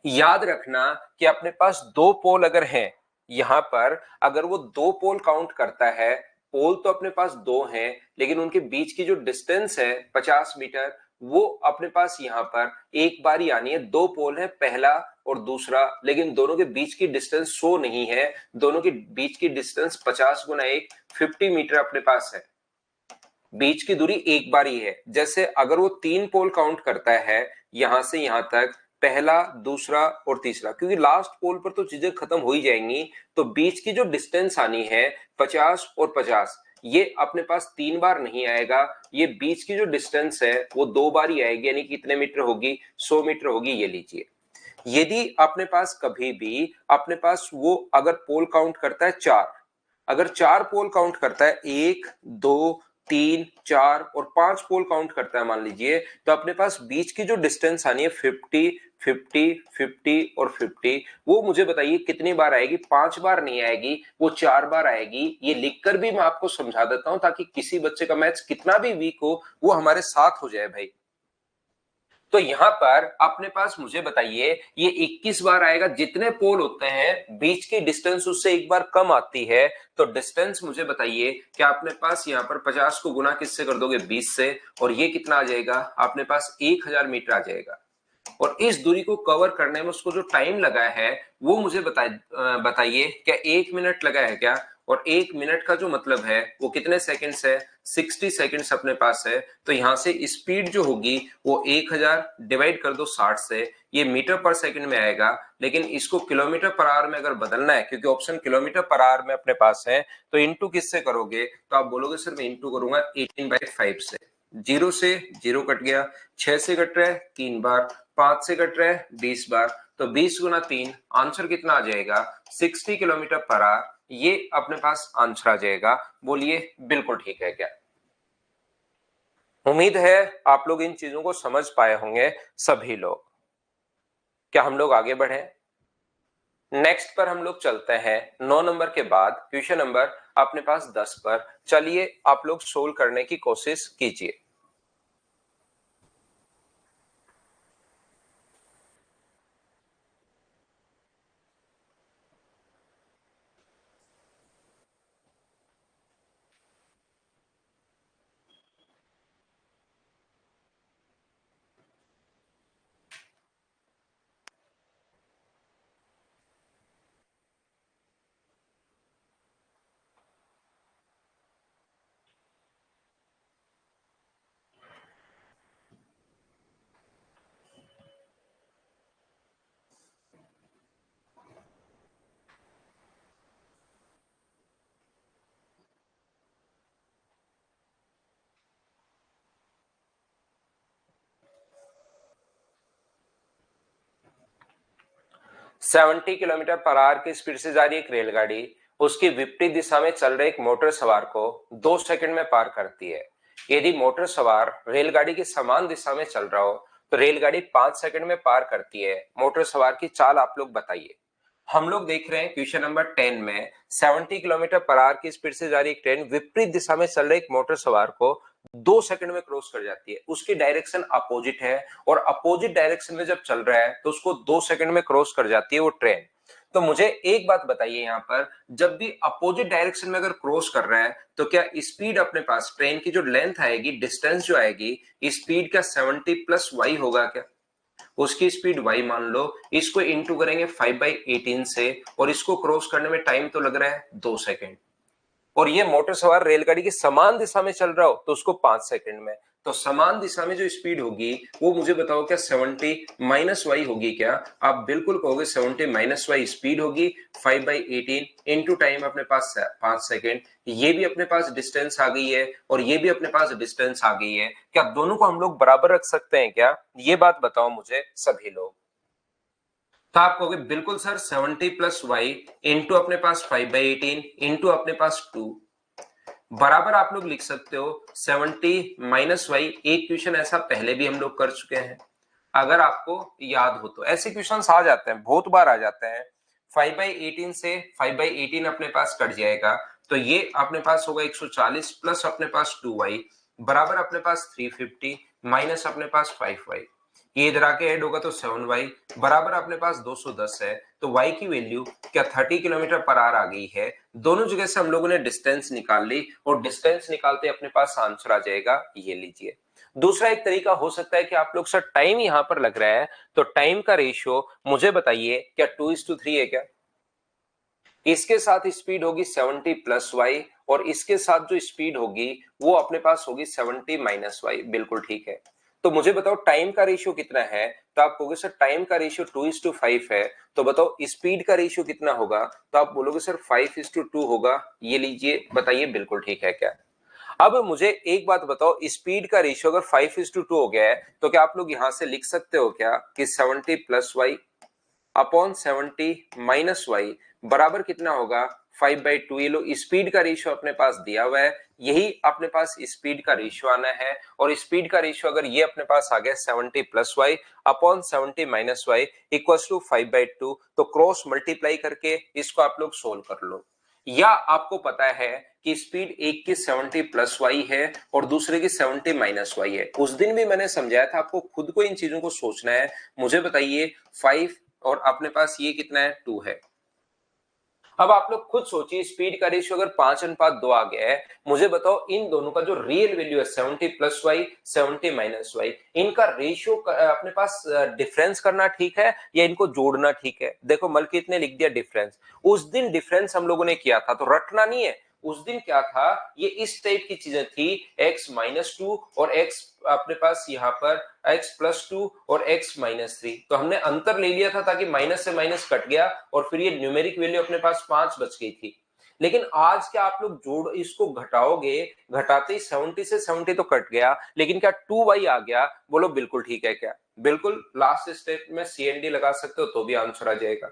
याद रखना कि अपने पास दो पोल अगर हैं, यहां पर अगर वो दो पोल काउंट करता है, पोल तो अपने पास दो हैं लेकिन उनके बीच की जो डिस्टेंस है 50 मीटर, वो अपने पास यहां पर एक बार ही आनी है। दो पोल है, पहला और दूसरा, लेकिन दोनों के बीच की डिस्टेंस 100 नहीं है, दोनों के बीच की डिस्टेंस 50 गुना 1 50 मीटर अपने पास है। बीच की दूरी एक बार ही है। जैसे अगर वो तीन पोल काउंट करता है यहां से यहां तक, पहला, दूसरा और तीसरा, क्योंकि लास्ट पोल पर तो चीजें खत्म हो ही जाएंगी, तो बीच की जो डिस्टेंस आनी है 50 और 50, ये अपने पास तीन बार नहीं आएगा, ये बीच की जो डिस्टेंस है वो दो बार ही आएगी, यानी कितने मीटर होगी, 100 मीटर होगी। ये लीजिए, यदि अपने पास कभी भी अपने पास वो अगर पोल काउंट करता है चार, अगर चार पोल काउंट करता है, एक, दो, तीन, चार और पांच पोल काउंट करता है मान लीजिए, तो अपने पास बीच की जो डिस्टेंस आनी है 50 50 50 और 50, वो मुझे बताइए कितनी बार आएगी। पांच बार नहीं आएगी, वो चार बार आएगी। ये लिखकर भी मैं आपको समझा देता हूं ताकि किसी बच्चे का मैथ्स कितना भी वीक हो वो हमारे साथ हो जाए भाई। तो यहां पर अपने पास मुझे बताइए ये 21 बार आएगा, जितने पोल होते हैं बीच की डिस्टेंस उससे एक बार कम आती है, तो डिस्टेंस मुझे बताइए कि अपने पास यहां पर 50 को गुना किससे कर दोगे, 20 से, और ये कितना आ जाएगा अपने पास 1000 मीटर आ जाएगा। और इस दूरी को कवर करने में उसको जो टाइम लगा है वो मुझे बताइए क्या 1 मिनट लगा है क्या? और 1 मिनट का जो मतलब है वो कितने सेकंड्स है, 60 सेकंड्स अपने पास है। तो यहां से स्पीड जो होगी वो 1000 डिवाइड कर दो 60 से, ये मीटर पर सेकंड में आएगा, लेकिन इसको किलोमीटर पर आवर में अगर बदलना है, क्योंकि ऑप्शन किलोमीटर पर आवर में अपने पास है, तो इंटू किससे करोगे, तो आप बोलोगे सर मैं इंटू करूंगा 18/5 से। जीरो से जीरो कट गया, 6 से कट रहा है 3 बार, 5 से कट रहा है 20 बार, तो 20 गुना 3, आंसर कितना आ जाएगा, 60 किलोमीटर पर आवर। ये अपने पास आंसर आ जाएगा। बोलिए बिल्कुल ठीक है क्या? उम्मीद है आप लोग इन चीजों को समझ पाए होंगे सभी लोग। क्या हम लोग आगे बढ़े? नेक्स्ट पर हम लोग चलते हैं 9 नंबर के बाद क्वेश्चन नंबर अपने पास 10 पर। चलिए आप लोग सोल्व करने की कोशिश कीजिए। 70 किलोमीटर पर आवर की स्पीड से जा रही एक रेलगाड़ी उसकी विपरीत दिशा में चल रहे एक मोटर सवार को 2 सेकंड में पार करती है। यदि मोटर सवार रेलगाड़ी की समान दिशा में चल रहा हो तो रेलगाड़ी 5 सेकंड में पार करती है। मोटर सवार की चाल आप लोग बताइए। हम लोग देख रहे हैं क्वेश्चन नंबर 10 में 70 किलोमीटर पर आवर की स्पीड से जा रही एक ट्रेन विपरीत दिशा में चल रहे एक मोटर सवार को 2 सेकंड में क्रॉस कर जाती है। उसकी डायरेक्शन अपोजिट है और अपोजिट डायरेक्शन में जब चल रहा है तो उसको 2 सेकंड में क्रॉस कर जाती है वो ट्रेन। तो मुझे एक बात बताइए, यहाँ पर जब भी अपोजिट डायरेक्शन में अगर क्रॉस कर रहा है तो क्या स्पीड अपने पास ट्रेन की जो लेंथ आएगी, डिस्टेंस जो आएगी, स्पीड का 70 प्लस वाई होगा क्या? उसकी स्पीड y मान लो, इसको इंटू करेंगे 5/18 से, और इसको क्रॉस करने में टाइम तो लग रहा है 2 सेकंड। और ये मोटर सवार रेलगाड़ी की समान दिशा में चल रहा हो तो उसको 5 सेकंड में। तो समान दिशा में जो स्पीड होगी वो मुझे बताओ क्या 70 माइनस वाई होगी क्या? आप बिल्कुल कहोगे 70 माइनस वाई स्पीड होगी, 5/18 इंटू टाइम अपने पास 5 सेकंड। ये भी अपने पास डिस्टेंस आ गई है और ये भी अपने पास डिस्टेंस आ गई है। क्या दोनों को हम लोग बराबर रख सकते हैं क्या? ये बात बताओ मुझे सभी लोग। तो आप कहोगे बिल्कुल सर, 70 प्लस वाई इंटू अपने पास 5/18 इंटू अपने पास 2 बराबर आप लोग लिख सकते हो 70 माइनस वाई। एक क्वेश्चन ऐसा पहले भी हम लोग कर चुके हैं, अगर आपको याद हो तो। ऐसे क्वेश्चन आ जाते हैं, बहुत बार आ जाते हैं। 5/18 से 5/18 अपने पास कट जाएगा, तो ये अपने पास होगा 140 प्लस अपने पास 2y बराबर अपने पास 350 माइनस अपने पास 5y। ये इधर आके ऐड होगा तो 7y बराबर अपने पास 210 है। तो y की वैल्यू क्या 30 किलोमीटर पर आवर आ गई है। दोनों जगह से हम लोगों ने डिस्टेंस निकाल ली और डिस्टेंस निकालते अपने पास आंसर आ जाएगा, ये लीजिए। दूसरा एक तरीका हो सकता है कि आप लोग सर टाइम यहां पर लग रहा है, तो टाइम का रेशियो मुझे बताइए क्या 2:3 है क्या। इसके साथ स्पीड होगी 70 प्लस वाई और इसके साथ जो स्पीड होगी वो अपने पास होगी 70 माइनस वाई। बिल्कुल ठीक है। तो मुझे बताओ टाइम का रेशियो कितना है। तो आप कहोगे सर टाइम का रेशियो 2:5 है, तो बताओ स्पीड का रेशियो कितना होगा। तो आप बोलोगे सर 5:2 होगा। ये लीजिए, बताइए बिल्कुल ठीक है क्या। अब मुझे एक बात बताओ, स्पीड का रेशियो अगर 5:2 हो गया है तो क्या आप लोग यहां से लिख सकते हो क्या कि 70 plus Y upon 70 minus Y बराबर कितना होगा 5/2। ये लो स्पीड का रेशियो अपने पास दिया हुआ है, यही अपने पास स्पीड का रेशियो आना है। और स्पीड का रेशियो अगर ये अपने पास आ गया 70 plus Y upon 70 minus Y equals to 5/2, तो क्रॉस मल्टीप्लाई करके इसको आप लोग सोल्व कर लो। या आपको पता है कि स्पीड एक की 70 प्लस वाई है और दूसरे की 70 माइनस वाई है। उस दिन भी मैंने समझाया था आपको खुद को इन चीजों को सोचना है। मुझे बताइए 5 और अपने पास ये कितना है 2 है। अब आप लोग खुद सोचिए स्पीड का रेशियो अगर 5:2 आ गया है, मुझे बताओ इन दोनों का जो रियल वैल्यू है 70 प्लस वाई 70 माइनस वाई, इनका रेशियो अपने पास डिफरेंस करना ठीक है या इनको जोड़ना ठीक है। देखो मलकीत ने लिख दिया डिफरेंस। उस दिन डिफरेंस हम लोगों ने किया था तो रटना नहीं है। उस दिन क्या था, ये इस टाइप की चीजें थी, x-2 और x अपने पास यहाँ पर x+2 और x-3। तो हमने अंतर ले लिया था ताकि माइनस से माइनस कट गया और फिर ये न्यूमेरिक वैल्यू अपने पास 5 बच गई थी। लेकिन आज क्या आप लोग जोड़ इसको घटाओगे, घटाते ही 70 से 70 तो कट गया, लेकिन क्या 2y आ गया। बोलो बिल्कुल ठीक है क्या। बिल्कुल लास्ट स्टेप में CND लगा सकते हो तो भी आंसर आ जाएगा।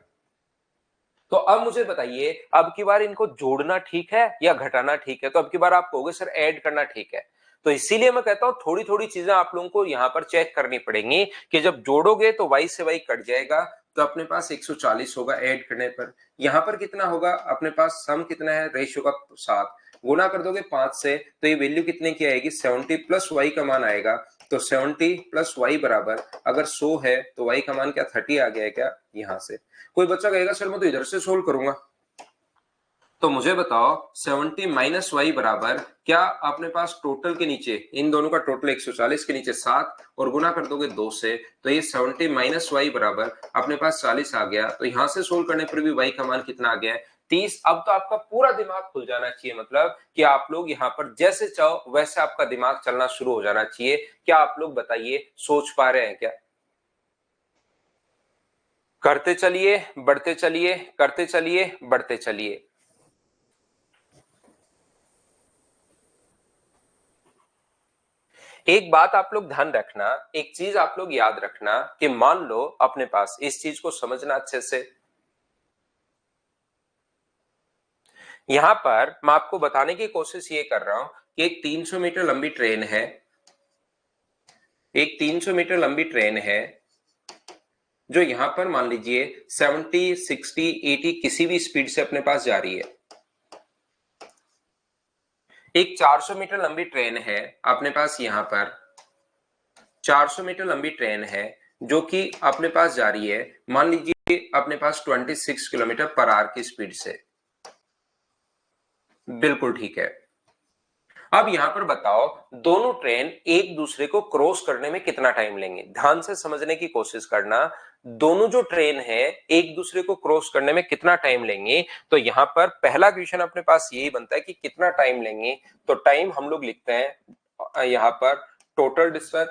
तो अब मुझे बताइए अब की बार इनको जोड़ना ठीक है या घटाना ठीक है। तो अब की बार आप कहोगे सर ऐड करना ठीक है। तो इसीलिए मैं कहता हूं थोड़ी थोड़ी चीजें आप लोगों को यहां पर चेक करनी पड़ेंगी कि जब जोड़ोगे तो y से y कट जाएगा, तो अपने पास 140 होगा ऐड करने पर। यहां पर कितना होगा अपने पास, सम कितना है रेशियो का 7, गुना कर दोगे 5 से तो ये वैल्यू कितने की आएगी 70 प्लस वाई का मान आएगा। तो 70 प्लस वाई बराबर अगर 100 है तो y का मान क्या 30 आ गया है क्या यहां से। कोई बच्चा कहेगा सर मैं तो इधर से सोल्व करूंगा। तो मुझे बताओ 70 माइनस वाई बराबर क्या अपने पास टोटल के नीचे इन दोनों का टोटल 140 के नीचे 7 और गुना कर दोगे 2 से, तो ये 70 माइनस वाई बराबर अपने पास 40 आ गया। तो यहां से सोल्व करने पर भी वाई का मान कितना आ गया है 30। अब तो आपका पूरा दिमाग खुल जाना चाहिए, मतलब कि आप लोग यहाँ पर जैसे चाहो वैसे आपका दिमाग चलना शुरू हो जाना चाहिए। क्या आप लोग बताइए सोच पा रहे हैं क्या। करते चलिए बढ़ते चलिए, करते चलिए बढ़ते चलिए। एक बात आप लोग ध्यान रखना, एक चीज आप लोग याद रखना कि मान लो अपने पास इस चीज को समझना अच्छे से। यहां पर मैं आपको बताने की कोशिश ये कर रहा हूं कि एक 300 मीटर लंबी ट्रेन है, एक 300 मीटर लंबी ट्रेन है जो यहां पर मान लीजिए 70 60 80 किसी भी स्पीड से अपने पास जा रही है। एक 400 मीटर लंबी ट्रेन है अपने पास, यहां पर 400 मीटर लंबी ट्रेन है जो कि अपने पास जा रही है मान लीजिए अपने पास 26 किलोमीटर पर आवर की स्पीड से। बिल्कुल ठीक है। अब यहां पर बताओ दोनों ट्रेन एक दूसरे को क्रॉस करने में कितना टाइम लेंगे। ध्यान से समझने की कोशिश करना, दोनों जो ट्रेन है एक दूसरे को क्रॉस करने में कितना टाइम लेंगे। तो यहां पर पहला क्वेश्चन अपने पास यही बनता है कि कितना टाइम लेंगे। तो टाइम हम लोग लिखते हैं यहां पर टोटल डिस्टेंस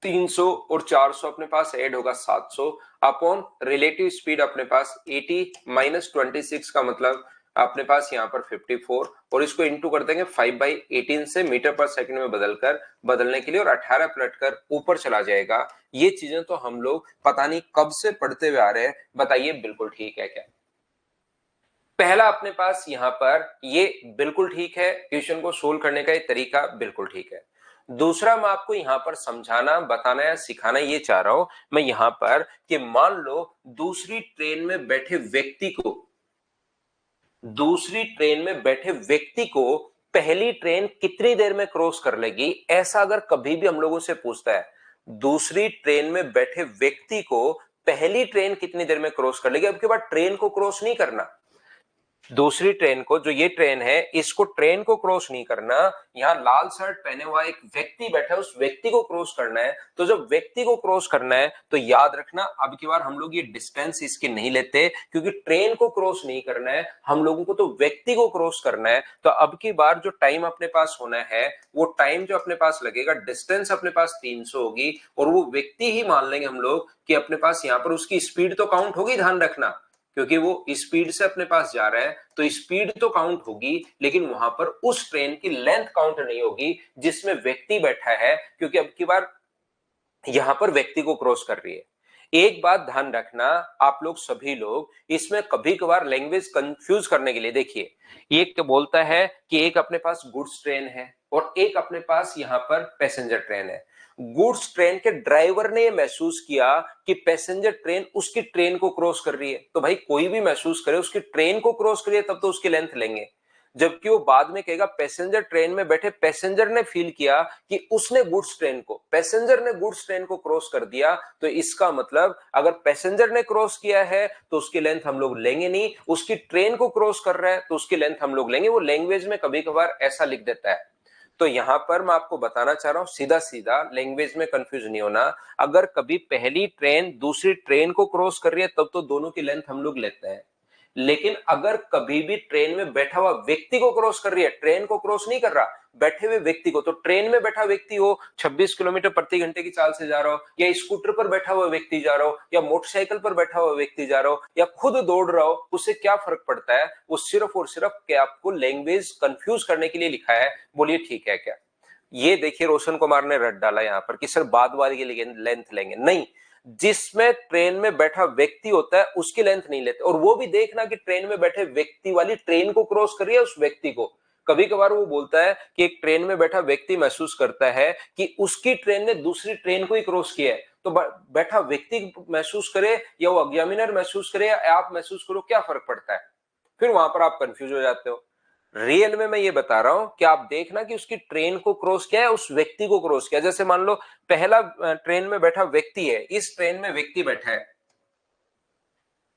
300 और 400 अपने पास ऐड होगा 700 अपॉन रिलेटिव स्पीड अपने पास 80 माइनस 26 का मतलब अपने पास यहाँ पर 54 और इसको इंटू कर देंगे 5/18 से मीटर पर सेकंड में बदलने के लिए और 18 पलट कर ऊपर चला जाएगा। ये चीजें तो हम लोग पता नहीं कब से पढ़ते हुए आ रहे हैं। बताइए बिल्कुल ठीक है क्या। पहला अपने पास यहां पर ये बिल्कुल ठीक है, क्वेश्चन को सोल्व करने का ये तरीका बिल्कुल ठीक है। दूसरा मैं आपको यहां पर समझाना, बताना या सिखाना ये चाह रहा हूं मैं यहां पर कि मान लो दूसरी ट्रेन में बैठे व्यक्ति को पहली ट्रेन कितनी देर में क्रॉस कर लेगी, ऐसा अगर कभी भी हम लोगों से पूछता है, दूसरी ट्रेन में बैठे व्यक्ति को पहली ट्रेन कितनी देर में क्रॉस कर लेगी, अब के बाद ट्रेन को क्रॉस नहीं करना, दूसरी ट्रेन को, जो ये ट्रेन है इसको ट्रेन को क्रॉस नहीं करना, यहाँ लाल शर्ट पहने हुआ एक व्यक्ति बैठा है, उस व्यक्ति को क्रॉस करना है। तो जब व्यक्ति को क्रॉस करना है तो याद रखना अब की बार हम लोग ये डिस्टेंस इसके नहीं लेते, क्योंकि ट्रेन को क्रॉस नहीं करना है हम लोगों को, तो व्यक्ति को क्रॉस करना है। तो अब की बार जो टाइम अपने पास होना है, वो टाइम जो अपने पास लगेगा, डिस्टेंस अपने पास 300 होगी, और वो व्यक्ति ही मान लेंगे हम लोग कि अपने पास यहाँ पर उसकी स्पीड तो काउंट होगी, ध्यान रखना, क्योंकि वो स्पीड से अपने पास जा रहा है तो स्पीड तो काउंट होगी, लेकिन वहां पर उस ट्रेन की लेंथ काउंट नहीं होगी जिसमें व्यक्ति बैठा है, क्योंकि अब की बार यहां पर व्यक्ति को क्रॉस कर रही है। एक बात ध्यान रखना, आप लोग सभी लोग इसमें कभी कभार लैंग्वेज कंफ्यूज करने के लिए, देखिए एक तो बोलता है कि एक अपने पास गुड्स ट्रेन है और एक अपने पास यहां पर पैसेंजर ट्रेन है। गुड्स ट्रेन के ड्राइवर ने यह महसूस किया कि पैसेंजर ट्रेन उसकी ट्रेन को क्रॉस कर रही है, तो भाई कोई भी महसूस करे उसकी ट्रेन को क्रॉस करिए तब तो उसकी लेंथ लेंगे। जबकि वो बाद में कहेगा पैसेंजर ट्रेन में बैठे पैसेंजर ने फील किया कि उसने गुड्स ट्रेन को, पैसेंजर ने गुड्स ट्रेन को क्रॉस कर दिया, तो इसका मतलब अगर पैसेंजर ने क्रॉस किया है तो उसकी लेंथ हम लोग लेंगे नहीं, उसकी ट्रेन को क्रॉस कर रहा है तो उसकी लेंथ हम लोग लेंगे। वो लैंग्वेज में कभी कभार ऐसा लिख देता है। तो यहां पर मैं आपको बताना चाह रहा हूं, सीधा सीधा लैंग्वेज में कंफ्यूज नहीं होना। अगर कभी पहली ट्रेन दूसरी ट्रेन को क्रॉस कर रही है तब तो दोनों की लेंथ हम लोग लेते हैं, लेकिन अगर कभी भी ट्रेन में बैठा हुआ व्यक्ति को क्रॉस कर रही है, ट्रेन को क्रॉस नहीं कर रहा, बैठे हुए व्यक्ति को, तो ट्रेन में बैठा व्यक्ति हो 26 किलोमीटर प्रति घंटे की चाल से जा रहा हो, या स्कूटर पर बैठा हुआ व्यक्ति जा रहा हो, या मोटरसाइकिल पर बैठा हुआ व्यक्ति जा रहा हो, या खुद दौड़ रहा हो, उससे क्या फर्क पड़ता है? वो सिर्फ और सिर्फ क्या आपको लैंग्वेज कंफ्यूज करने के लिए लिखा है। बोलिए ठीक है क्या? ये देखिए रोशन कुमार ने रट डाला यहाँ पर कि सर बाद वाली की लेंथ लेंगे, नहीं, जिसमें ट्रेन में बैठा व्यक्ति होता है उसकी लेंथ नहीं लेते। और वो भी देखना कि ट्रेन में बैठे व्यक्ति वाली ट्रेन को क्रॉस करिए उस व्यक्ति को। कभी कभार वो बोलता है कि एक ट्रेन में बैठा व्यक्ति महसूस करता है कि उसकी ट्रेन ने दूसरी ट्रेन को ही क्रॉस किया है, तो बैठा व्यक्ति महसूस करे या वो एग्जामिनर महसूस करे या आप महसूस करो, क्या फर्क पड़ता है? फिर वहां पर आप कंफ्यूज हो जाते हो। रियल में मैं ये बता रहा हूं कि आप देखना कि उसकी ट्रेन को क्रॉस किया है, उस व्यक्ति को क्रॉस किया। जैसे मान लो पहला ट्रेन में बैठा व्यक्ति है, इस ट्रेन में व्यक्ति बैठा है,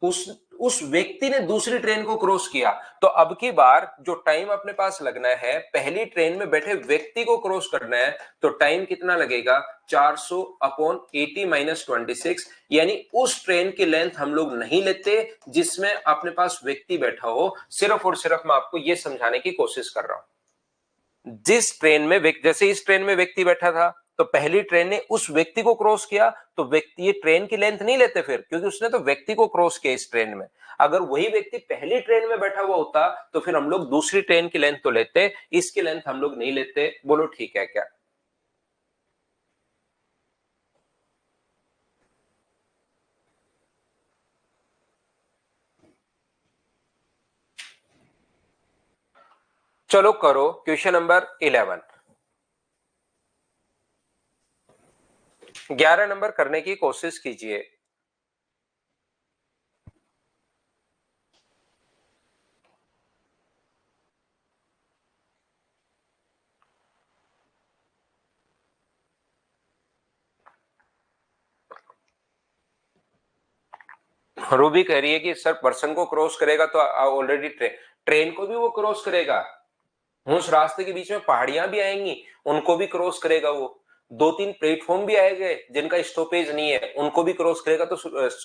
उस व्यक्ति ने दूसरी ट्रेन को क्रॉस किया, तो अब की बार जो टाइम अपने पास लगना है, पहली ट्रेन में बैठे व्यक्ति को क्रॉस करना है, तो टाइम कितना लगेगा? 400 अपॉन 80 माइनस 26, यानी उस ट्रेन की लेंथ हम लोग नहीं लेते जिसमें अपने पास व्यक्ति बैठा हो। सिर्फ और सिर्फ मैं आपको यह समझाने की कोशिश कर रहा हूं, जिस ट्रेन में जैसे इस ट्रेन में व्यक्ति बैठा था तो पहली ट्रेन ने उस व्यक्ति को क्रॉस किया, तो व्यक्ति, ये ट्रेन की लेंथ नहीं लेते फिर, क्योंकि उसने तो व्यक्ति को क्रॉस किया इस ट्रेन में। अगर वही व्यक्ति पहली ट्रेन में बैठा हुआ होता तो फिर हम लोग दूसरी ट्रेन की लेंथ तो लेते, इसकी लेंथ हम लोग नहीं लेते। बोलो ठीक है क्या? चलो करो क्वेश्चन नंबर 11। 11 नंबर करने की कोशिश कीजिए। रूबी कह रही है कि सर पर्सन को क्रॉस करेगा तो ऑलरेडी ट्रेन को भी वो क्रॉस करेगा, उस रास्ते के बीच में पहाड़ियां भी आएंगी, उनको भी क्रॉस करेगा वो, दो तीन प्लेटफॉर्म भी आएंगे जिनका स्टॉपेज नहीं है, उनको भी क्रॉस करेगा। तो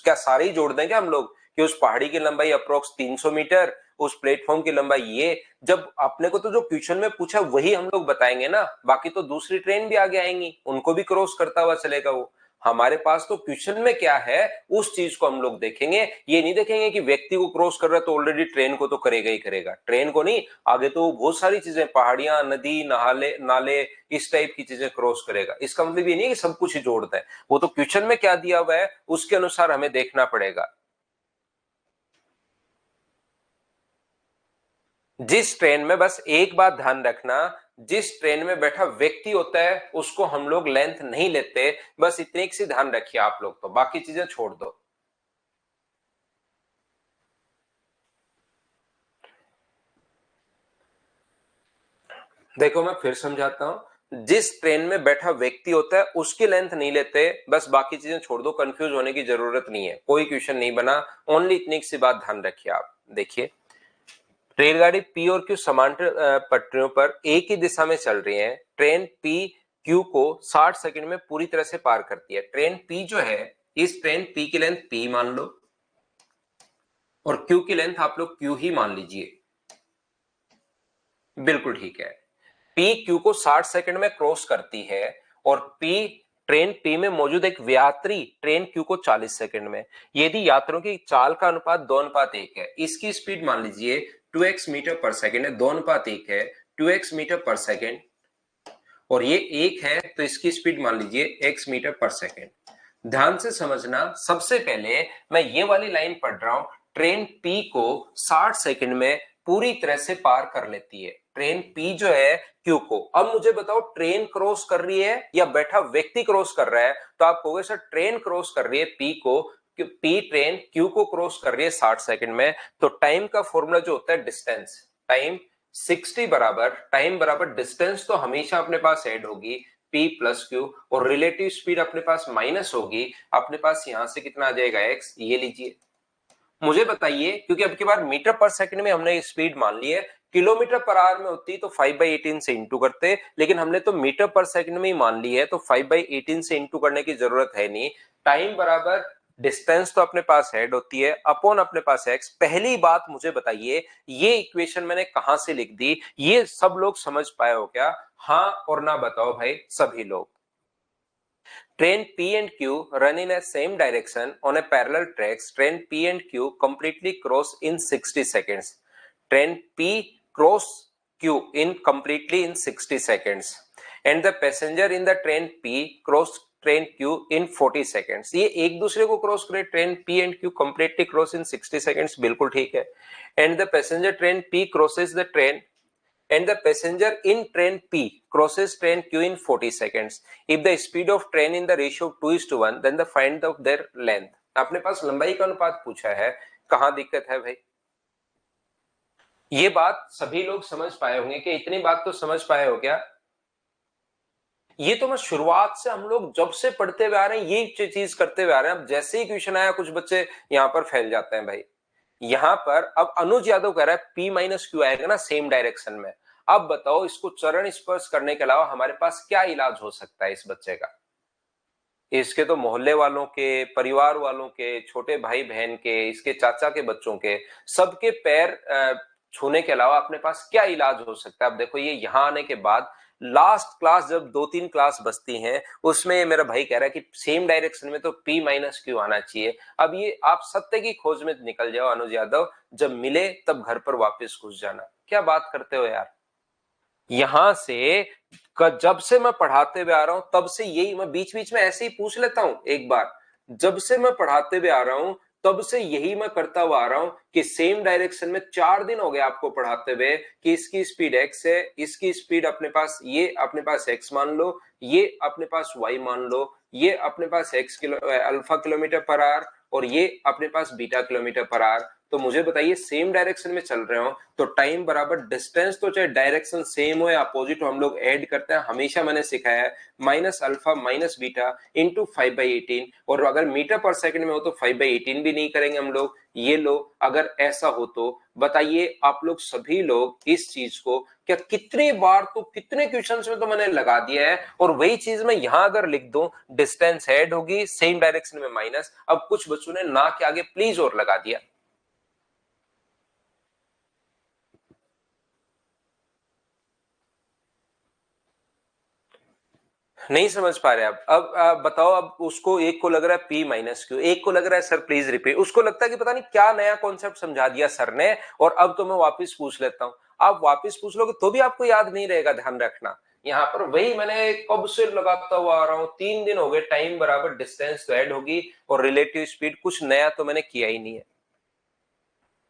क्या सारे ही जोड़ देंगे हम लोग कि उस पहाड़ी की लंबाई अप्रोक्स 300 मीटर, उस प्लेटफॉर्म की लंबाई ये? जब अपने को तो जो क्वेश्चन में पूछा वही हम लोग बताएंगे ना, बाकी तो दूसरी ट्रेन भी आगे आएंगी, उनको भी क्रॉस करता हुआ चलेगा वो। हमारे पास तो क्वेश्चन में क्या है उस चीज को हम लोग देखेंगे, ये नहीं देखेंगे कि व्यक्ति को क्रॉस कर रहा है तो ऑलरेडी ट्रेन को तो करेगा ही करेगा। ट्रेन को नहीं, आगे तो बहुत सारी चीजें, पहाड़ियां, नदी, नहाले, नाले, इस टाइप की चीजें क्रॉस करेगा। इसका मतलब ये नहीं कि सब कुछ ही जोड़ता है, वो तो क्वेश्चन में क्या दिया हुआ है उसके अनुसार हमें देखना पड़ेगा। जिस ट्रेन में, बस एक बात ध्यान रखना, जिस ट्रेन में बैठा व्यक्ति होता है उसको हम लोग लेंथ नहीं लेते, बस इतनी सी ध्यान रखिए आप लोग, तो बाकी चीजें छोड़ दो। देखो मैं फिर समझाता हूं, जिस ट्रेन में बैठा व्यक्ति होता है उसकी लेंथ नहीं लेते, बस बाकी चीजें छोड़ दो, कंफ्यूज होने की जरूरत नहीं है, कोई क्वेश्चन नहीं बना, ओनली इतनी सी बात ध्यान रखिए आप। देखिए रेलगाड़ी पी और क्यू समांतर पटरियों पर एक ही दिशा में चल रही है, ट्रेन पी क्यू को 60 सेकंड में पूरी तरह से पार करती है। ट्रेन पी जो है, इस ट्रेन पी की लेंथ पी मान लो और क्यू की लेंथ आप लोग क्यू ही मान लीजिए। बिल्कुल ठीक है। पी क्यू को 60 सेकंड में क्रॉस करती है और पी ट्रेन पी में मौजूद एक यात्री ट्रेन क्यू को 40 सेकंड में। यदि यात्रियों की चाल का अनुपात 2:1 है, इसकी स्पीड मान लीजिए 2x मीटर पर सेकंड है, 2:1 है, 2x मीटर पर सेकंड, और ये 1 है तो इसकी स्पीड मान लीजिए x मीटर पर सेकंड। ध्यान से समझना, सबसे पहले मैं ये वाली लाइन पढ़ रहा हूं, ट्रेन P को 60 सेकंड में पूरी तरह से पार कर लेती है, ट्रेन P जो है Q को। अब मुझे बताओ ट्रेन क्रॉस कर रही है या बैठा व्यक्ति क्रॉस कर रहा है, तो आप कहोगे सर ट्रेन क्रॉस कर रही है P को, P ट्रेन Q को क्रॉस कर रही है 60 सेकंड में, तो टाइम का फॉर्मूला जो होता है डिस्टेंस, टाइम 60 बराबर टाइम बराबर डिस्टेंस तो हमेशा अपने पास ऐड होगी P प्लस Q, और रिलेटिव स्पीड अपने पास माइनस होगी, अपने पास यहां से कितना आ जाएगा x, ये लीजिए। मुझे बताइए, क्योंकि अब की बार मीटर पर सेकंड में हमने स्पीड मान ली है, किलोमीटर पर आवर में होती तो 5/18 से इंटू करते, लेकिन हमने तो मीटर पर सेकंड में ही मान ली है, तो 5/18 से इंटू करने की जरूरत है नहीं। टाइम बराबर डिस्टेंस तो अपने पास हेड होती है अपॉन अपने पास एक्स। पहली बात मुझे बताइए, ये इक्वेशन मैंने कहां से लिख दी, ये सब लोग समझ पाए हो क्या? हाँ और ना बताओ भाई सभी लोग। Train P and Q run in a same direction on a parallel tracks. Train P and Q completely cross in 60 seconds. Train P cross Q in completely in 60 seconds. And the passenger in the train P cross train Q in 40 seconds. ये एक दूसरे को cross करे, train P and Q completely cross in 60 seconds, बिल्कुल ठीक है। And the passenger train P crosses the train and the passenger in train P crosses train Q in 40 seconds. If the speed of train in the ratio of 2:1, then the find of their length. अपने पास लंबाई का अनुपात पूछा है, कहां दिक्कत है भाई? ये बात सभी लोग समझ पाए होंगे कि इतनी बात तो समझ पाए हो क्या? ये तो मैं शुरुआत से हम लोग जब से पढ़ते हुए आ रहे हैं, ये चीज करते हुए आ रहे हैं। अब जैसे ही क्वेश्चन आया कुछ बच्चे यहां पर फैल जाते हैं भाई। यहां पर अब अनुज यादव कह रहा है P माइनस क्यू आएगा ना सेम डायरेक्शन में। अब बताओ इसको चरण स्पर्श करने के अलावा हमारे पास क्या इलाज हो सकता है इस बच्चे का? इसके तो मोहल्ले वालों के, परिवार वालों के, छोटे भाई बहन के, इसके चाचा के बच्चों के, सबके पैर छूने के अलावा अपने पास क्या इलाज हो सकता है? अब देखो ये यहां आने के बाद लास्ट क्लास जब 2-3 क्लास बचती हैं, उसमें ये मेरा भाई कह रहा है कि सेम डायरेक्शन में तो P माइनस क्यू आना चाहिए। अब ये आप सत्य की खोज में निकल जाओ अनुज यादव, जब मिले तब घर पर वापस घुस जाना। क्या बात करते हो यार? यहां से जब से मैं पढ़ाते हुए आ रहा हूं तब से यही, मैं बीच बीच में ऐसे ही पूछ लेता हूं एक बार, जब से मैं पढ़ाते हुए आ रहा हूं तब से यही मैं करता हुआ आ रहा हूं कि सेम डायरेक्शन में 4 दिन हो गए आपको पढ़ाते हुए कि इसकी स्पीड x है, इसकी स्पीड अपने पास, ये अपने पास x मान लो, ये अपने पास y मान लो, ये अपने पास अल्फा किलोमीटर पर आवर, और ये अपने पास बीटा किलोमीटर पर आवर। तो मुझे बताइए सेम डायरेक्शन में चल रहे हो तो टाइम बराबर डिस्टेंस, तो चाहे डायरेक्शन सेम हो या अपोजिट हो, हम लोग ऐड करते हैं, हमेशा मैंने सिखाया है minus alpha minus beta into 5/18, और अगर मीटर पर सेकंड में हो तो 5/18 भी नहीं करेंगे हम लोग। ये लो, अगर ऐसा हो तो बताइए आप लोग सभी लोग इस चीज को क्या कितनी बार, तो कितने क्वेश्चंस में तो मैंने लगा दिया है, और वही चीज मैं यहां अगर लिख दूं, डिस्टेंस ऐड होगी सेम डायरेक्शन में माइनस। अब कुछ बच्चों ने ना के आगे प्लीज और लगा दिया। नहीं समझ पा रहे अब बताओ, अब उसको एक को लग रहा है P माइनस क्यू, एक को लग रहा है सर प्लीज रिपीट, उसको लगता है कि पता नहीं क्या नया कॉन्सेप्ट समझा दिया सर ने, और अब तो मैं वापस पूछ लेता हूं। आप वापस पूछ लोगे तो भी आपको याद नहीं रहेगा, ध्यान रखना। यहाँ पर वही मैंने कब से लगाता हुआ आ रहा हूँ, 3 दिन हो गए, टाइम बराबर डिस्टेंस तो ऐड होगी और रिलेटिव स्पीड, कुछ नया तो मैंने किया ही नहीं है।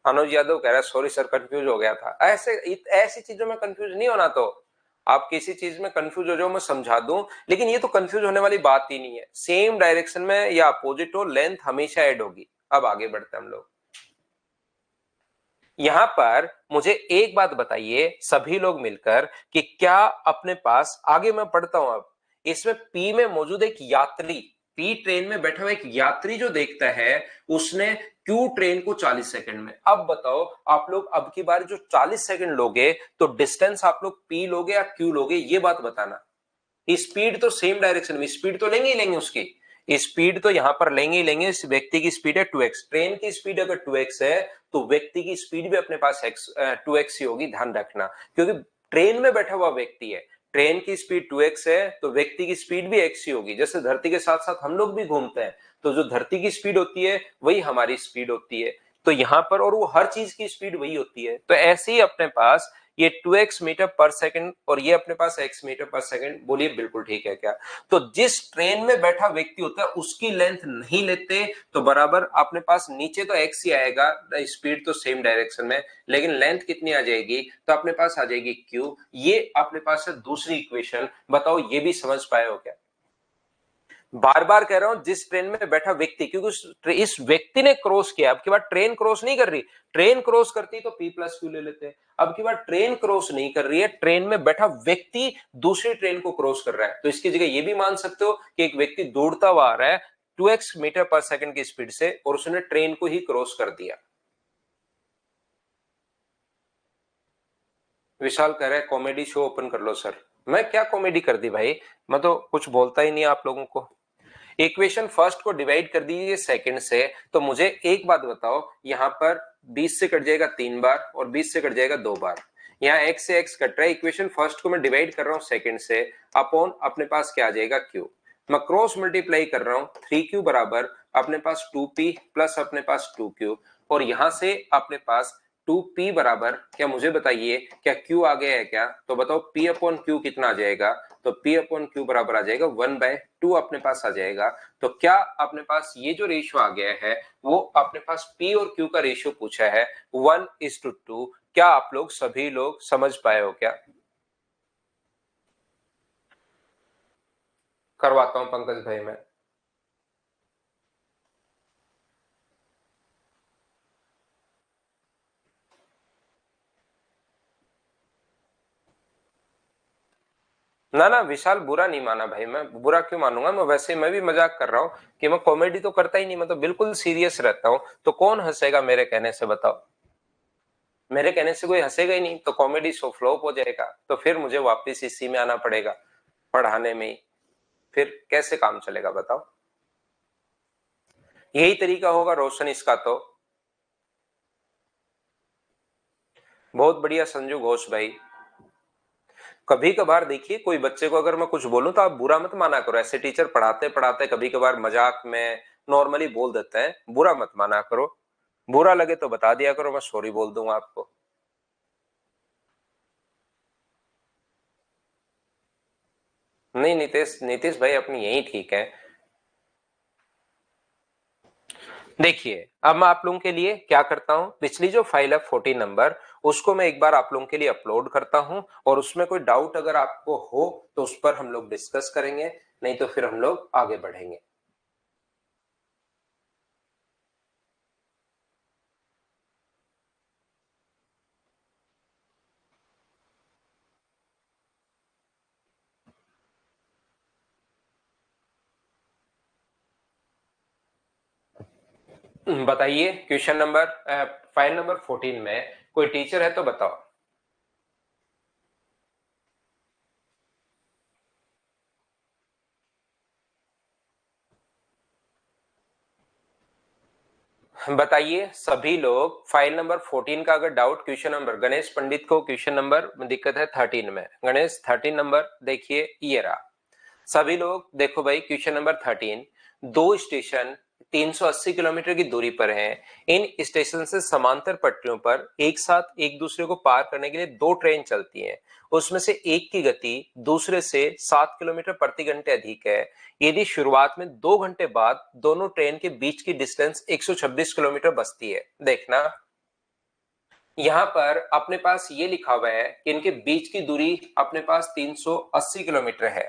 अनुज यादव कह रहा है सॉरी सर कंफ्यूज हो गया था। ऐसी चीजों में कंफ्यूज नहीं होना। तो आप किसी चीज में कंफ्यूज हो जाओ मैं समझा दूं, लेकिन ये तो कंफ्यूज होने वाली बात ही नहीं है। सेम डायरेक्शन में या अपोजिट हो, लेंथ हमेशा ऐड होगी। अब आगे बढ़ते हैं हम लोग। यहां पर मुझे एक बात बताइए सभी लोग मिलकर कि क्या अपने पास, आगे मैं पढ़ता हूं अब, इसमें पी में मौजूद एक यात्री, पी ट्रेन में बैठा हुआ एक यात्री जो देखता है, उसने क्यू ट्रेन को 40 सेकंड में। अब बताओ आप लोग अब की बार जो 40 सेकंड लोगे तो डिस्टेंस आप लोग पी लोगे या क्यू लोगे, ये बात बताना। स्पीड तो सेम डायरेक्शन में, स्पीड तो लेंगे ही लेंगे उसकी, स्पीड तो यहां पर लेंगे ही लेंगे। इस व्यक्ति की स्पीड है 2x, ट्रेन की स्पीड अगर 2x है तो व्यक्ति की स्पीड भी अपने पास 2x ही होगी, ध्यान रखना। क्योंकि ट्रेन में बैठा हुआ व्यक्ति है, ट्रेन की स्पीड 2x है तो व्यक्ति की स्पीड भी x ही होगी। जैसे धरती के साथ साथ हम लोग भी घूमते हैं, तो जो धरती की स्पीड होती है वही हमारी स्पीड होती है। तो यहां पर, और वो हर चीज की स्पीड वही होती है। तो ऐसे ही अपने पास ये 2x मीटर पर सेकंड और ये अपने पास x मीटर पर सेकंड, बोलिए बिल्कुल ठीक है क्या? तो जिस ट्रेन में बैठा व्यक्ति होता है उसकी लेंथ नहीं लेते तो बराबर अपने पास नीचे तो x ही आएगा, स्पीड तो सेम डायरेक्शन में, लेकिन लेंथ कितनी आ जाएगी? तो अपने पास आ जाएगी q। ये अपने पास है दूसरी इक्वेशन। बताओ ये भी समझ पाए हो क्या? बार बार कह रहा हूं जिस ट्रेन में बैठा व्यक्ति, क्योंकि इस व्यक्ति ने क्रॉस किया। अब की बार ट्रेन क्रॉस नहीं कर रही, ट्रेन क्रॉस करती तो p प्लस क्यू ले लेते। अब की बार ट्रेन क्रॉस नहीं कर रही है, ट्रेन में बैठा व्यक्ति दूसरी ट्रेन को क्रॉस कर रहा है, तो इसकी जगह ये भी मान सकते हो कि एक व्यक्ति दौड़ता हुआ आ रहा है 2x मीटर पर सेकंड की स्पीड से और उसने ट्रेन को ही क्रॉस कर दिया। विशाल कह रहा है कॉमेडी शो ओपन कर लो सर। मैं क्या कॉमेडी कर दी भाई, मैं तो कुछ बोलता ही नहीं आप लोगों को। इक्वेशन फर्स्ट को डिवाइड कर दीजिए सेकंड से, तो मुझे एक बात बताओ, यहां पर 20 से कट जाएगा 3 बार और 20 से कट जाएगा 2 बार। यहाँ x से x कट रहा है, इक्वेशन फर्स्ट को मैं डिवाइड कर रहा हूं सेकंड से, अपॉन अपने पास क्या आ जाएगा q। मैं क्रॉस मल्टीप्लाई कर रहा हूं, 3q बराबर अपने पास 2p प्लस अपने पास 2q, और यहां से अपने पास 2p बराबर, क्या मुझे बताइए क्या q आ गया है क्या? तो बताओ p अपॉन q कितना आ जाएगा? तो p अपॉन q बराबर आ जाएगा 1/2 अपने पास आ जाएगा। तो क्या अपने पास ये जो रेशियो आ गया है वो अपने पास p और q का रेशियो पूछा है 1:2। क्या आप लोग सभी लोग समझ पाए हो क्या? करवाता हूं पंकज भाई मैं। ना ना विशाल बुरा नहीं माना भाई, मैं बुरा क्यों मानूंगा? मैं वैसे मैं भी मजाक कर रहा हूँ कि मैं कॉमेडी तो करता ही नहीं, मैं तो बिल्कुल सीरियस रहता हूँ। तो कौन हंसेगा मेरे कहने से बताओ? मेरे कहने से कोई हंसेगा ही नहीं तो कॉमेडी शो फ्लॉप हो जाएगा, तो फिर मुझे वापस इसी में आना पड़ेगा, पढ़ाने में ही। फिर कैसे काम चलेगा बताओ? यही तरीका होगा रोशन इसका तो। बहुत बढ़िया संजू घोष भाई। कभी कभार देखिए कोई बच्चे को अगर मैं कुछ बोलूं तो आप बुरा मत माना करो। ऐसे टीचर पढ़ाते पढ़ाते कभी कभार मजाक में नॉर्मली बोल देते हैं, बुरा मत माना करो। बुरा लगे तो बता दिया करो, मैं सॉरी बोल दूंगा आपको। नहीं नीतीश, नीतीश भाई अपनी यही ठीक है। देखिए अब मैं आप लोगों के लिए क्या करता हूं, पिछली जो फाइल है 14 नंबर, उसको मैं एक बार आप लोगों के लिए अपलोड करता हूं, और उसमें कोई डाउट अगर आपको हो तो उस पर हम लोग डिस्कस करेंगे, नहीं तो फिर हम लोग आगे बढ़ेंगे। बताइए क्वेश्चन नंबर, फाइल नंबर 14 में कोई टीचर है तो बताओ। बताइए सभी लोग, फाइल नंबर 14 का अगर डाउट, क्वेश्चन नंबर, गणेश पंडित को क्वेश्चन नंबर में दिक्कत है 13 में, गणेश 13 नंबर देखिए ये रहा। सभी लोग देखो भाई, क्वेश्चन नंबर 13, दो स्टेशन 380 किलोमीटर की दूरी पर हैं। इन स्टेशन से समांतर पटरियों पर एक साथ एक दूसरे को पार करने के लिए दो ट्रेन चलती हैं। उसमें से एक की गति दूसरे से 7 किलोमीटर प्रति घंटे अधिक है। यदि शुरुआत में 2 घंटे बाद दोनों ट्रेन के बीच की डिस्टेंस 126 किलोमीटर बचती है। देखना यहां पर अपने पास ये लिखा हुआ है कि इनके बीच की दूरी अपने पास 380 किलोमीटर है।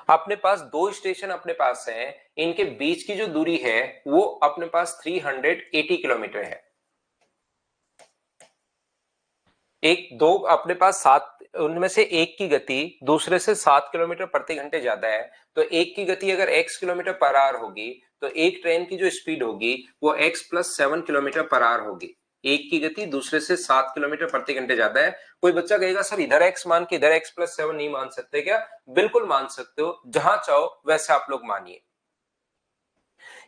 अपने पास दो स्टेशन अपने पास हैं, इनके बीच की जो दूरी है वो अपने पास 380 किलोमीटर है। एक दो अपने पास सात, उनमें से एक की गति दूसरे से 7 किलोमीटर प्रति घंटे ज्यादा है, तो एक की गति अगर x किलोमीटर पर आवर होगी तो एक ट्रेन की जो स्पीड होगी वो x plus 7 kilometre per our होगी। एक की गति दूसरे से 7 किलोमीटर प्रति घंटे ज्यादा है। कोई बच्चा कहेगा सर इधर x मान के इधर x प्लस 7 नहीं मान सकते क्या? बिल्कुल मान सकते हो, जहां चाहो वैसे आप लोग मानिए।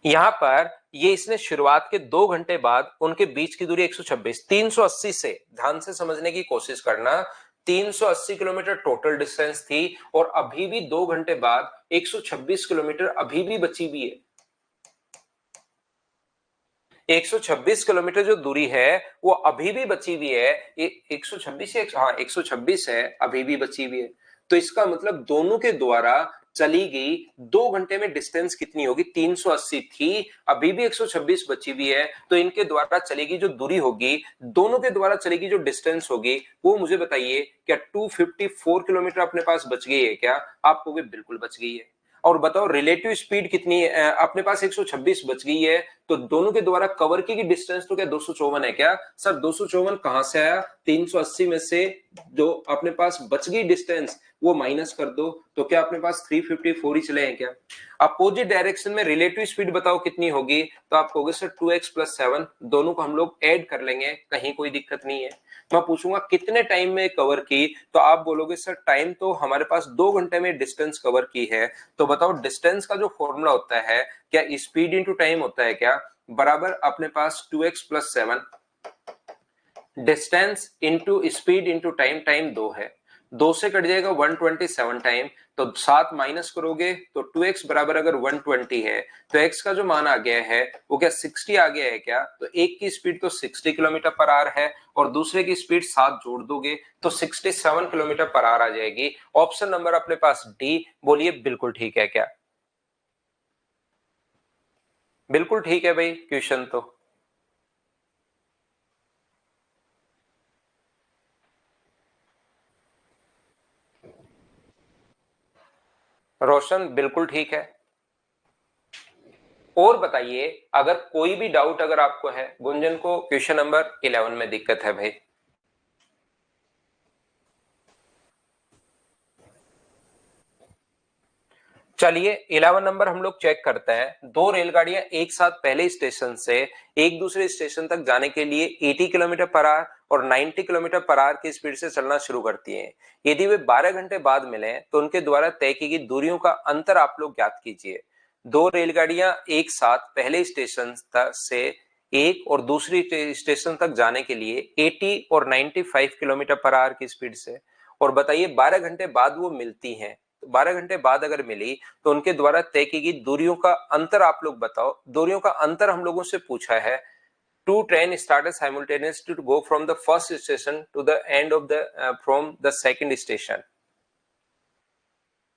यहां पर ये इसने शुरुआत के 2 घंटे बाद उनके बीच की दूरी 126, 380 से, ध्यान से समझने की कोशिश करना, 380 किलोमीटर टोटल डिस्टेंस थी और अभी भी 2 घंटे बाद 126 किलोमीटर अभी भी बची हुई है। 126 किलोमीटर जो दूरी है वो अभी भी बची हुई है। 126 है, हाँ 126 है, अभी भी बची हुई है। तो इसका मतलब दोनों के द्वारा चली गई 2 घंटे में डिस्टेंस कितनी होगी? 380 थी, अभी भी 126 बची हुई है, तो इनके द्वारा चलेगी जो दूरी होगी, दोनों के द्वारा चलेगी जो डिस्टेंस होगी, वो मुझे बताइए क्या 254 किलोमीटर अपने पास बच गई है क्या? आप कहोगे बिल्कुल बच गई है। और बताओ रिलेटिव स्पीड कितनी है? अपने पास 126 बच गई है, तो दोनों के द्वारा कवर की गई डिस्टेंस तो क्या 254 है क्या? सर 254 कहां से आया? 380 में से जो अपने पास बच गई डिस्टेंस वो माइनस कर दो, तो क्या अपने पास 354 ही चले हैं क्या? अपोजिट डायरेक्शन में रिलेटिव स्पीड बताओ कितनी होगी? तो आप कहोगे सर 2x प्लस 7, दोनों को हम लोग ऐड कर लेंगे, कहीं कोई दिक्कत नहीं है। मैं पूछूंगा कितने टाइम में कवर की, तो आप बोलोगे सर टाइम तो हमारे पास 2 घंटे में डिस्टेंस कवर की है। तो बताओ डिस्टेंस का जो फॉर्मूला होता है क्या स्पीड इंटू टाइम होता है क्या? बराबर अपने पास 2x plus 7, distance into speed into time, time 2 है, 2 से कट जाएगा 127 टाइम, तो 7 माइनस करोगे तो 2x बराबर अगर 120 है तो x का जो मान आ गया है वो क्या 60 आ गया है क्या? तो एक की स्पीड तो 60 किलोमीटर पर आवर है और दूसरे की स्पीड 7 जोड़ दोगे तो 67 किलोमीटर पर आवर आ जाएगी। ऑप्शन नंबर अपने पास डी, बोलिए बिल्कुल ठीक है क्या? बिल्कुल ठीक है भाई क्वेश्चन तो। रोशन बिल्कुल ठीक है। और बताइए अगर कोई भी डाउट अगर आपको है, गुंजन को क्वेश्चन नंबर 11 में दिक्कत है भाई। चलिए 11 नंबर हम लोग चेक करते हैं। दो रेलगाड़ियां एक साथ पहले स्टेशन से एक दूसरे स्टेशन तक जाने के लिए 80 किलोमीटर पर आवर और 90 किलोमीटर पर आवर की स्पीड से चलना शुरू करती हैं। यदि वे 12 घंटे बाद मिले तो उनके द्वारा तय की गई दूरियों का अंतर आप लोग ज्ञात कीजिए। दो रेलगाड़ियां एक साथ पहले स्टेशन से एक और दूसरी स्टेशन तक जाने के लिए 80 और 95 किलोमीटर पर आवर की स्पीड से, और बताइए 12 घंटे बाद वो मिलती हैं। 12 घंटे बाद अगर मिली तो उनके द्वारा तय की गई दूरियों का अंतर आप लोग बताओ। दूरियों का अंतर हम लोगों से पूछा है। Two train started simultaneously to go from the first station to the end of the from the second station,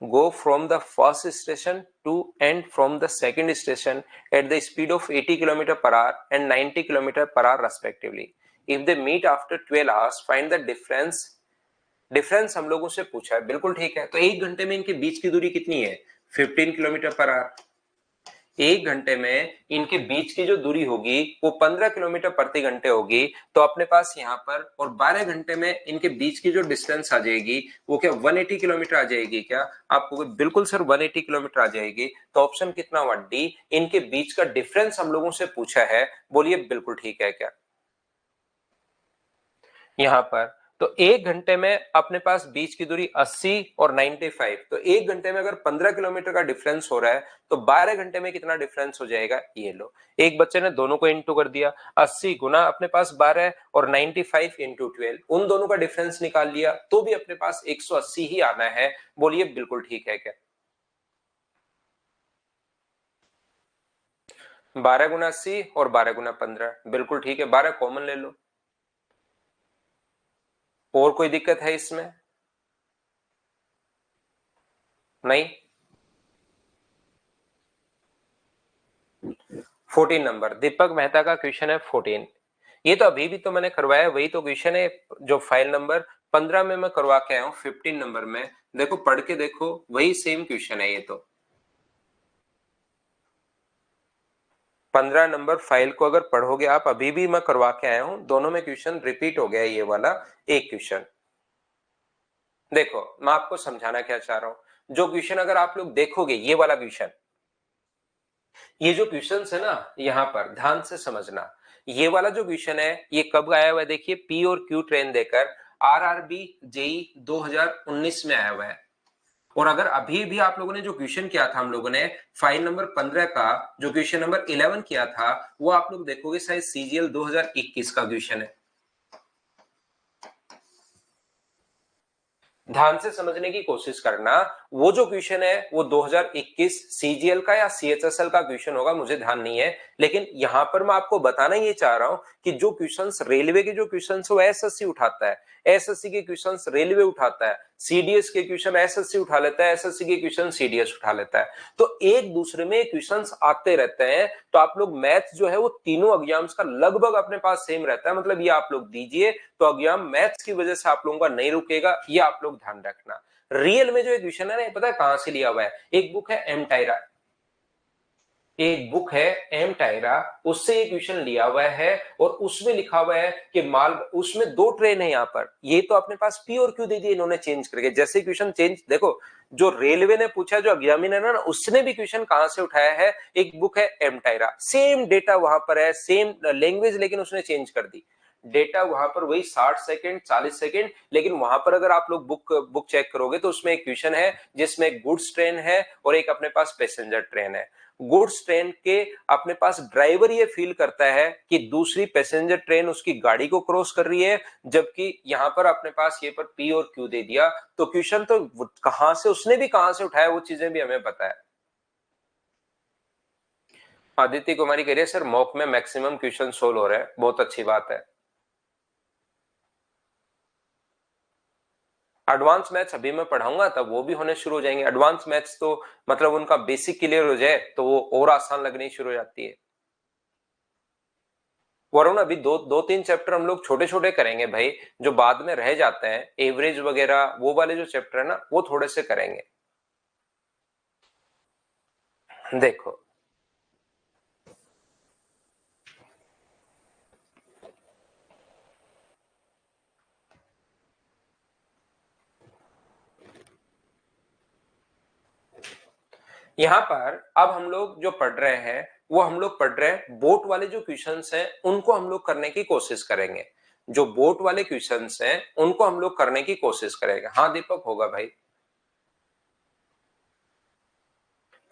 go from the first station to end from the second station at the speed of 80 km per hour and 90 km per hour respectively. If they meet after 12 hours, find the difference. Difference हम लोगों से पूछा है, बिल्कुल ठीक है। तो एक घंटे में इनके बीच की दूरी कितनी है? 15 किलोमीटर पर आवर। एक घंटे में इनके बीच की जो दूरी होगी वो 15 किलोमीटर प्रति घंटे होगी। तो अपने पास यहाँ पर, और 12 घंटे में इनके बीच की जो डिस्टेंस आ जाएगी वो क्या 180 किलोमीटर आ जाएगी क्या? आपको बिल्कुल सर 180 किलोमीटर आ जाएगी। तो ऑप्शन कितना हुआ? डी, इनके बीच का डिफरेंस हम लोगों से पूछा है, बोलिए बिल्कुल ठीक है क्या? यहां पर तो एक घंटे में अपने पास बीच की दूरी 80 और 95, तो एक घंटे में अगर 15 किलोमीटर का डिफरेंस हो रहा है तो 12 घंटे में कितना डिफरेंस हो जाएगा? ये लो, एक बच्चे ने दोनों को इंटू कर दिया, 80 गुना अपने पास 12 और 95 इंटू 12, उन दोनों का डिफरेंस निकाल लिया तो भी अपने पास 180 ही आना है। बोलिए बिल्कुल ठीक है क्या? 12 गुना 80 और 12 गुना 15, बिल्कुल ठीक है। 12 कॉमन ले लो। और कोई दिक्कत है इसमें? नहीं। 14 नंबर दीपक मेहता का क्वेश्चन है 14। ये तो अभी भी तो मैंने करवाया, वही तो क्वेश्चन है जो फाइल नंबर 15 में मैं करवा के आया हूँ 15 नंबर में। देखो पढ़ के देखो, वही सेम क्वेश्चन है ये तो। 15 नंबर फाइल को अगर पढ़ोगे आप, अभी भी मैं करवा के आया हूं, दोनों में क्वेश्चन रिपीट हो गया ये वाला एक क्वेश्चन। देखो मैं आपको समझाना क्या चाह रहा हूं, जो क्वेश्चन अगर आप लोग देखोगे ये वाला क्वेश्चन, ये जो क्वेश्चन है ना, यहां पर ध्यान से समझना। ये वाला जो क्वेश्चन है ये कब आया हुआ है, देखिए पी और क्यू ट्रेन देकर आरआरबी जेई 2019 में आया हुआ है। और अगर अभी भी आप लोगों ने जो क्वेश्चन किया था, हम लोगों ने फाइल नंबर 15 का जो क्वेश्चन नंबर 11 किया था, वो आप लोग देखोगे शायद सीजीएल 2021 का क्वेश्चन है। ध्यान से समझने की कोशिश करना, वो जो क्वेश्चन है वो 2021 सीजीएल का या सीएचएसएल का क्वेश्चन होगा, मुझे ध्यान नहीं है। लेकिन यहां पर मैं आपको बताना ये चाह रहा हूं कि जो क्वेश्चंस रेलवे के जो क्वेश्चंस वो एसएससी उठाता है, एसएससी के क्वेश्चंस रेलवे उठाता है, सीडीएस के क्वेश्चन एसएससी उठा लेता है, एसएससी के क्वेश्चन सीडीएस उठा लेता है। तो एक दूसरे में क्वेश्चंस आते रहते हैं। तो आप लोग मैथ जो है वो तीनों एग्जाम्स का लगभग अपने पास सेम रहता है, मतलब ये आप लोग दीजिए तो एग्जाम मैथ्स की वजह से आप लोगों का नहीं रुकेगा, ये आप लोग ध्यान रखना। रियल में जो एक क्वेश्चन है ना, पता है कहां से लिया हुआ है? एक बुक है एम टायरा, एक बुक है एम टायरा, उससे ये क्वेश्चन लिया हुआ है। और उसमें लिखा हुआ है कि माल, उसमें दो ट्रेन है यहाँ पर, ये तो अपने पास पी और क्यू दे दिए इन्होंने चेंज करके। जैसे क्वेश्चन चेंज देखो, जो रेलवे ने पूछा, जो एग्जामिनर है ना, उसने भी क्वेश्चन कहां से उठाया है, एक बुक है एम टायरा, सेम डेटा वहां पर है, सेम लैंग्वेज, लेकिन उसने चेंज कर दी। डेटा वहां पर वही 60 सेकंड 40 सेकंड, लेकिन वहां पर अगर आप लोग बुक चेक करोगे तो उसमें एक क्वेश्चन है जिसमें गुड्स ट्रेन है और एक अपने पास पैसेंजर ट्रेन है। गुड्स ट्रेन के अपने पास ड्राइवर ये फील करता है कि दूसरी पैसेंजर ट्रेन उसकी गाड़ी को क्रॉस कर रही है, जबकि यहां पर अपने पास ये पर पी और क्यू दे दिया। तो क्वेश्चन तो कहां से, उसने भी कहां से उठाया, वो चीजें भी हमें पता है। आदित्य कुमारी कह रही है सर मॉक में मैक्सिमम क्वेश्चन सोल्व हो रहे हैं, बहुत अच्छी बात है। एडवांस मैथ्स अभी मैं पढ़ाऊंगा तब वो भी होने शुरू हो जाएंगे। एडवांस मैथ्स तो मतलब उनका बेसिक क्लियर हो जाए तो वो और आसान लगनी शुरू हो जाती है। वरुण अभी दो तीन चैप्टर हम लोग छोटे छोटे करेंगे भाई, जो बाद में रह जाते हैं एवरेज वगैरह, वो वाले जो चैप्टर है ना वो थोड़े से करेंगे। देखो यहाँ पर अब हम लोग जो पढ़ रहे हैं, वो हम लोग पढ़ रहे हैं बोट वाले जो क्वेश्चंस हैं उनको हम लोग करने की कोशिश करेंगे। जो बोट वाले क्वेश्चंस हैं उनको हम लोग करने की कोशिश करेंगे। हाँ दीपक होगा भाई,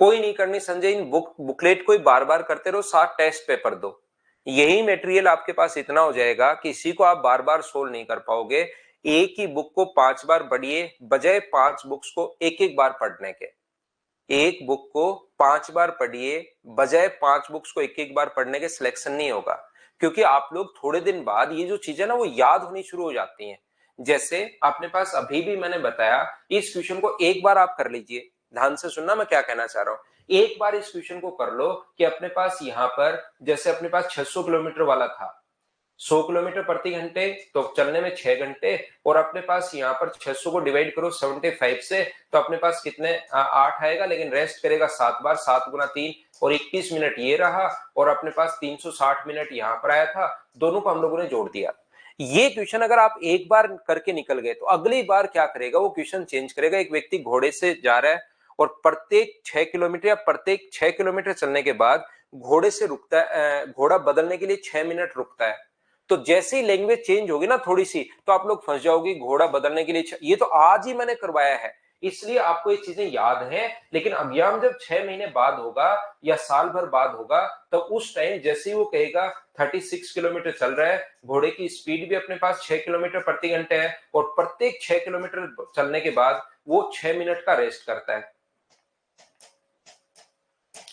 कोई नहीं करनी संजय, इन बुकलेट को ही बार बार करते रहो, 7 टेस्ट पेपर दो, यही मटेरियल आपके पास इतना हो जाएगा कि इसी को आप बार बार सोल्व नहीं कर पाओगे। एक ही बुक को 5 बार पढ़िए, बजाय 5 बुक्स को एक एक बार पढ़ने के। एक बुक को 5 बार पढ़िए, बजाय 5 बुक्स को एक एक बार पढ़ने के, सिलेक्शन नहीं होगा। क्योंकि आप लोग थोड़े दिन बाद ये जो चीजें ना वो याद होनी शुरू हो जाती हैं। जैसे अपने पास अभी भी मैंने बताया, इस क्वेश्चन को एक बार आप कर लीजिए, ध्यान से सुनना मैं क्या कहना चाह रहा हूं। एक बार इस क्वेश्चन को कर लो कि अपने पास यहां पर, जैसे अपने पास 600 किलोमीटर वाला था, 100 किलोमीटर प्रति घंटे, तो चलने में 6 घंटे, और अपने पास यहाँ पर 600 को डिवाइड करो 75 से, तो अपने पास कितने 8 आएगा, लेकिन रेस्ट करेगा 7 बार, 7 गुना 3 और 21 मिनट ये रहा, और अपने पास 360 मिनट यहाँ पर आया था। दोनों को हम लोगों ने जोड़ दिया। ये क्वेश्चन अगर आप एक बार करके निकल गए तो अगली बार क्या करेगा, वो क्वेश्चन चेंज करेगा। एक व्यक्ति घोड़े से जा रहा है और प्रत्येक 6 किलोमीटर या प्रत्येक 6 किलोमीटर चलने के बाद घोड़े से रुकता है, घोड़ा बदलने के लिए 6 मिनट रुकता है। तो जैसे ही लैंग्वेज चेंज होगी ना थोड़ी सी, तो आप लोग फंस जाओगे, घोड़ा बदलने के लिए। ये तो आज ही मैंने करवाया है, इसलिए आपको ये चीजें याद हैं। लेकिन एग्जाम जब 6 महीने बाद होगा या साल भर बाद होगा, तो उस टाइम जैसे ही वो कहेगा 36 किलोमीटर चल रहा है, घोड़े की स्पीड भी अपने पास 6 किलोमीटर प्रति घंटे है, और प्रत्येक 6 किलोमीटर चलने के बाद वो 6 मिनट का रेस्ट करता है।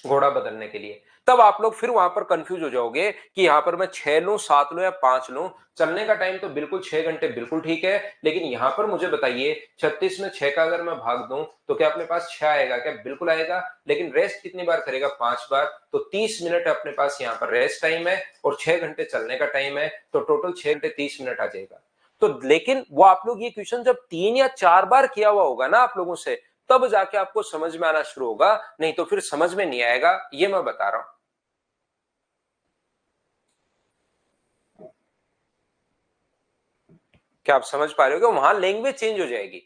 घोड़ा बदलने के लिए। तब आप लोग फिर वहां पर कंफ्यूज हो जाओगे कि यहां पर मैं 6 लूं, 7 लूं या 5 लूं। चलने का टाइम तो बिल्कुल 6 घंटे बिल्कुल ठीक है, लेकिन यहां पर मुझे बताइए 36 में 6 का अगर मैं भाग दूं तो क्या अपने पास 6 आएगा? क्या बिल्कुल आएगा। लेकिन रेस्ट कितनी बार करेगा? 5 बार। तो 30 मिनट अपने पास यहाँ पर रेस्ट टाइम है और 6 घंटे चलने का टाइम है, तो टोटल 6 घंटे 30 मिनट आ जाएगा। तो लेकिन वो आप लोग ये क्वेश्चन जब 3 या 4 बार किया हुआ होगा ना आप लोगों से, तब जाके आपको समझ में आना शुरू होगा, नहीं तो फिर समझ में नहीं आएगा, ये मैं बता रहा हूं। क्या आप समझ पा रहे हो कि वहां लैंग्वेज चेंज हो जाएगी?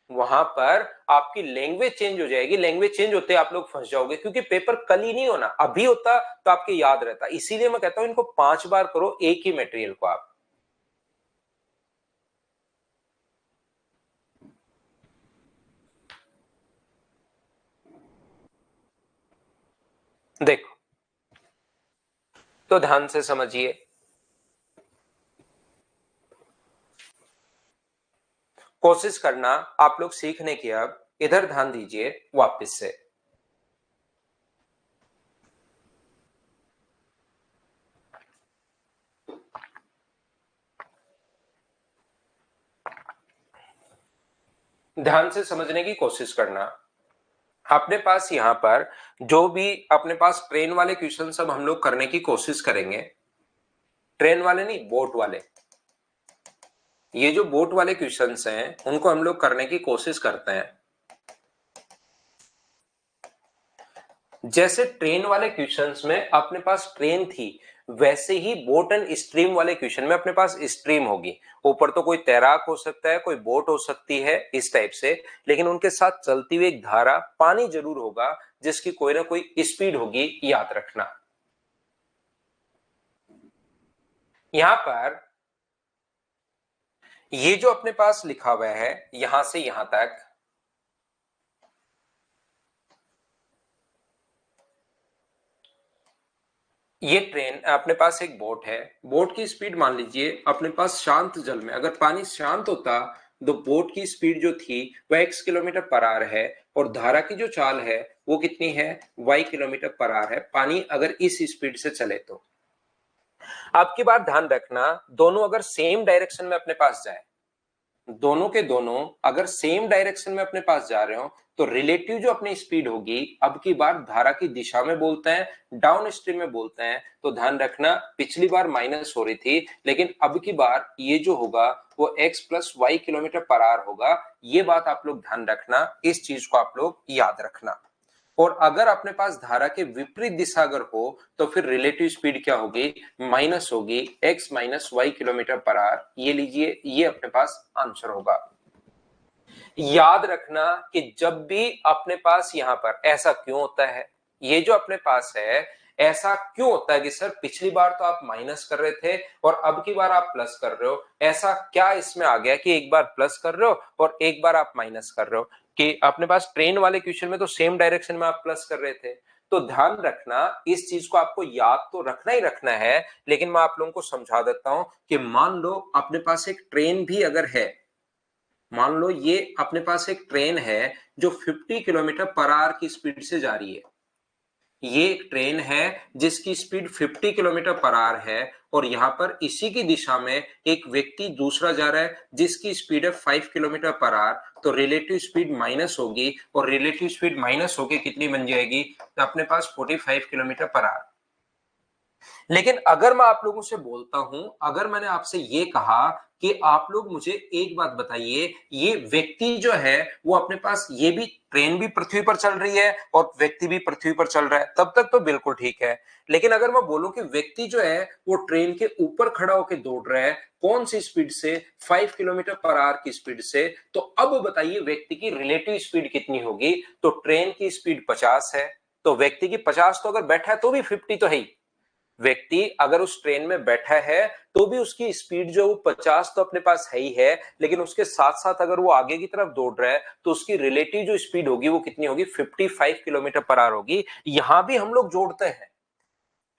वहां पर आपकी लैंग्वेज चेंज हो जाएगी। लैंग्वेज चेंज होते आप लोग फंस जाओगे, क्योंकि पेपर कल ही नहीं होना, अभी होता तो आपके याद रहता। इसीलिए मैं कहता हूं इनको 5 बार करो, एक ही मटेरियल को आप। देखो, तो ध्यान से समझिए। कोशिश करना आप लोग सीखने की। अब इधर ध्यान दीजिए वापस से। ध्यान से समझने की कोशिश करना। अपने पास यहां पर जो भी अपने पास ट्रेन वाले क्वेश्चन सब हम लोग करने की कोशिश करेंगे। ट्रेन वाले नहीं, बोट वाले। ये जो बोट वाले क्वेश्चंस हैं उनको हम लोग करने की कोशिश करते हैं। जैसे ट्रेन वाले क्वेश्चंस में अपने पास ट्रेन थी, वैसे ही बोट एंड स्ट्रीम वाले क्वेश्चन में अपने पास स्ट्रीम होगी। ऊपर तो कोई तैराक हो सकता है, कोई बोट हो सकती है इस टाइप से, लेकिन उनके साथ चलती हुई एक धारा पानी जरूर होगा, जिसकी कोई ना कोई स्पीड होगी, याद रखना। यहां पर ये जो अपने पास लिखा हुआ है यहां से यहां तक, ये ट्रेन अपने पास एक बोट है। बोट की स्पीड मान लीजिए अपने पास शांत जल में, अगर पानी शांत होता तो बोट की स्पीड जो थी वह x किलोमीटर पर आवर है, और धारा की जो चाल है वो कितनी है? y किलोमीटर पर आवर है, पानी अगर इस स्पीड से चले तो। अब की बार ध्यान रखना, दोनों अगर सेम डायरेक्शन में अपने पास जाए, दोनों के दोनों अगर सेम डायरेक्शन में अपने पास जा रहे हो, तो रिलेटिव जो अपनी स्पीड होगी, अब की बार धारा की दिशा में बोलते हैं, डाउन स्ट्रीम में बोलते हैं। तो ध्यान रखना, पिछली बार माइनस हो रही थी, लेकिन अब की बार ये जो होगा वो x plus Y kilometre per hour होगा। ये बात आप लोग ध्यान रखना, इस चीज को आप लोग याद रखना। और अगर अपने पास धारा के विपरीत दिशा अगर हो, तो फिर रिलेटिव स्पीड क्या होगी? माइनस होगी, x minus Y kilometre per hour. ये लीजिए, ये अपने पास आंसर होगा। याद रखना कि जब भी अपने पास यहां पर ऐसा क्यों होता है, ये जो अपने पास है ऐसा क्यों होता है कि सर पिछली बार तो आप माइनस कर रहे थे और अब की बार आप प्लस कर रहे हो, ऐसा क्या इसमें आ गया कि एक बार प्लस कर रहे हो और एक बार आप माइनस कर रहे हो? कि अपने पास ट्रेन वाले क्वेश्चन में तो सेम डायरेक्शन में आप प्लस कर रहे थे। तो ध्यान रखना, इस चीज को आपको याद तो रखना ही रखना है, लेकिन मैं आप लोगों को समझा देता हूं कि मान लो अपने पास एक ट्रेन भी अगर है, मान लो ये अपने पास एक ट्रेन है जो 50 किलोमीटर पर आवर की स्पीड से जा रही है। ये एक ट्रेन है जिसकी स्पीड 50 किलोमीटर पर आवर है, और यहां पर इसी की दिशा में एक व्यक्ति दूसरा जा रहा है जिसकी स्पीड है 5 किलोमीटर पर आवर। तो रिलेटिव स्पीड माइनस होगी, और रिलेटिव स्पीड माइनस होगी कितनी बन जाएगी? तो अपने पास 45 किलोमीटर पर आवर। लेकिन अगर मैं आप लोगों से बोलता हूं, अगर मैंने आपसे ये कहा कि आप लोग मुझे एक बात बताइए, ये व्यक्ति जो है वो अपने पास, ये भी ट्रेन भी पृथ्वी पर चल रही है और व्यक्ति भी पृथ्वी पर चल रहा है, तब तक तो बिल्कुल ठीक है। लेकिन अगर मैं बोलूं कि व्यक्ति जो है वो ट्रेन के ऊपर खड़ा होकर दौड़ रहा है, कौन सी स्पीड से? 5 किलोमीटर पर आवर की स्पीड से। तो अब बताइए व्यक्ति की रिलेटिव स्पीड कितनी होगी? तो ट्रेन की स्पीड 50 है, तो व्यक्ति की 50 तो अगर बैठा है तो भी 50 तो है ही। व्यक्ति अगर उस ट्रेन में बैठा है तो भी उसकी स्पीड जो वो 50 तो अपने पास है ही है, लेकिन उसके साथ साथ अगर वो आगे की तरफ दौड़ रहा है तो उसकी रिलेटिव जो स्पीड होगी वो कितनी होगी? 55 किलोमीटर पर आवर होगी। यहां भी हम लोग जोड़ते हैं,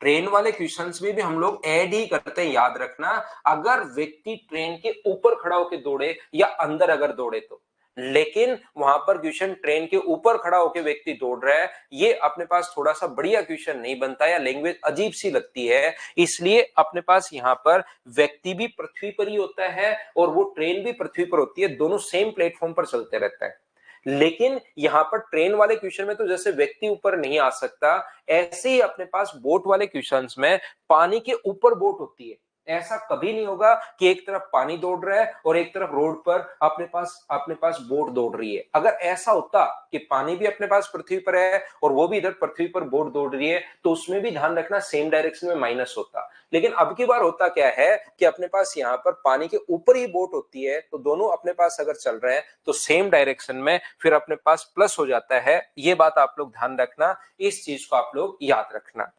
ट्रेन वाले क्वेश्चंस में भी हम लोग ऐड ही करते हैं, याद रखना। अगर व्यक्ति ट्रेन के ऊपर खड़ा होकर दौड़े या अंदर अगर दौड़े तो, लेकिन वहां पर क्वेश्चन ट्रेन के ऊपर खड़ा होकर व्यक्ति दौड़ रहा है, ये अपने पास थोड़ा सा बढ़िया क्वेश्चन नहीं बनता या लैंग्वेज अजीब सी लगती है। इसलिए अपने पास यहां पर व्यक्ति भी पृथ्वी पर ही होता है और वो ट्रेन भी पृथ्वी पर होती है, दोनों सेम प्लेटफॉर्म पर चलते रहते हैं। लेकिन यहां पर ट्रेन वाले क्वेश्चन में तो जैसे व्यक्ति ऊपर नहीं आ सकता, ऐसे ही अपने पास बोट वाले क्वेश्चंस में पानी के ऊपर बोट होती है। ऐसा कभी नहीं होगा कि एक तरफ पानी दौड़ रहा है और एक तरफ रोड पर अपने पास बोट दौड़ रही है। अगर ऐसा होता कि पानी भी अपने पास पृथ्वी पर है और वो भी इधर पृथ्वी पर बोट दौड़ रही है, तो उसमें भी ध्यान रखना सेम डायरेक्शन में माइनस होता। लेकिन अब की बार होता क्या है कि अपने पास यहाँ पर पानी के ऊपर ही बोट होती है, तो दोनों अपने पास अगर चल रहे हैं तो सेम डायरेक्शन में फिर अपने पास प्लस हो जाता है। ये बात आप लोग ध्यान रखना, इस चीज को आप लोग याद रखना।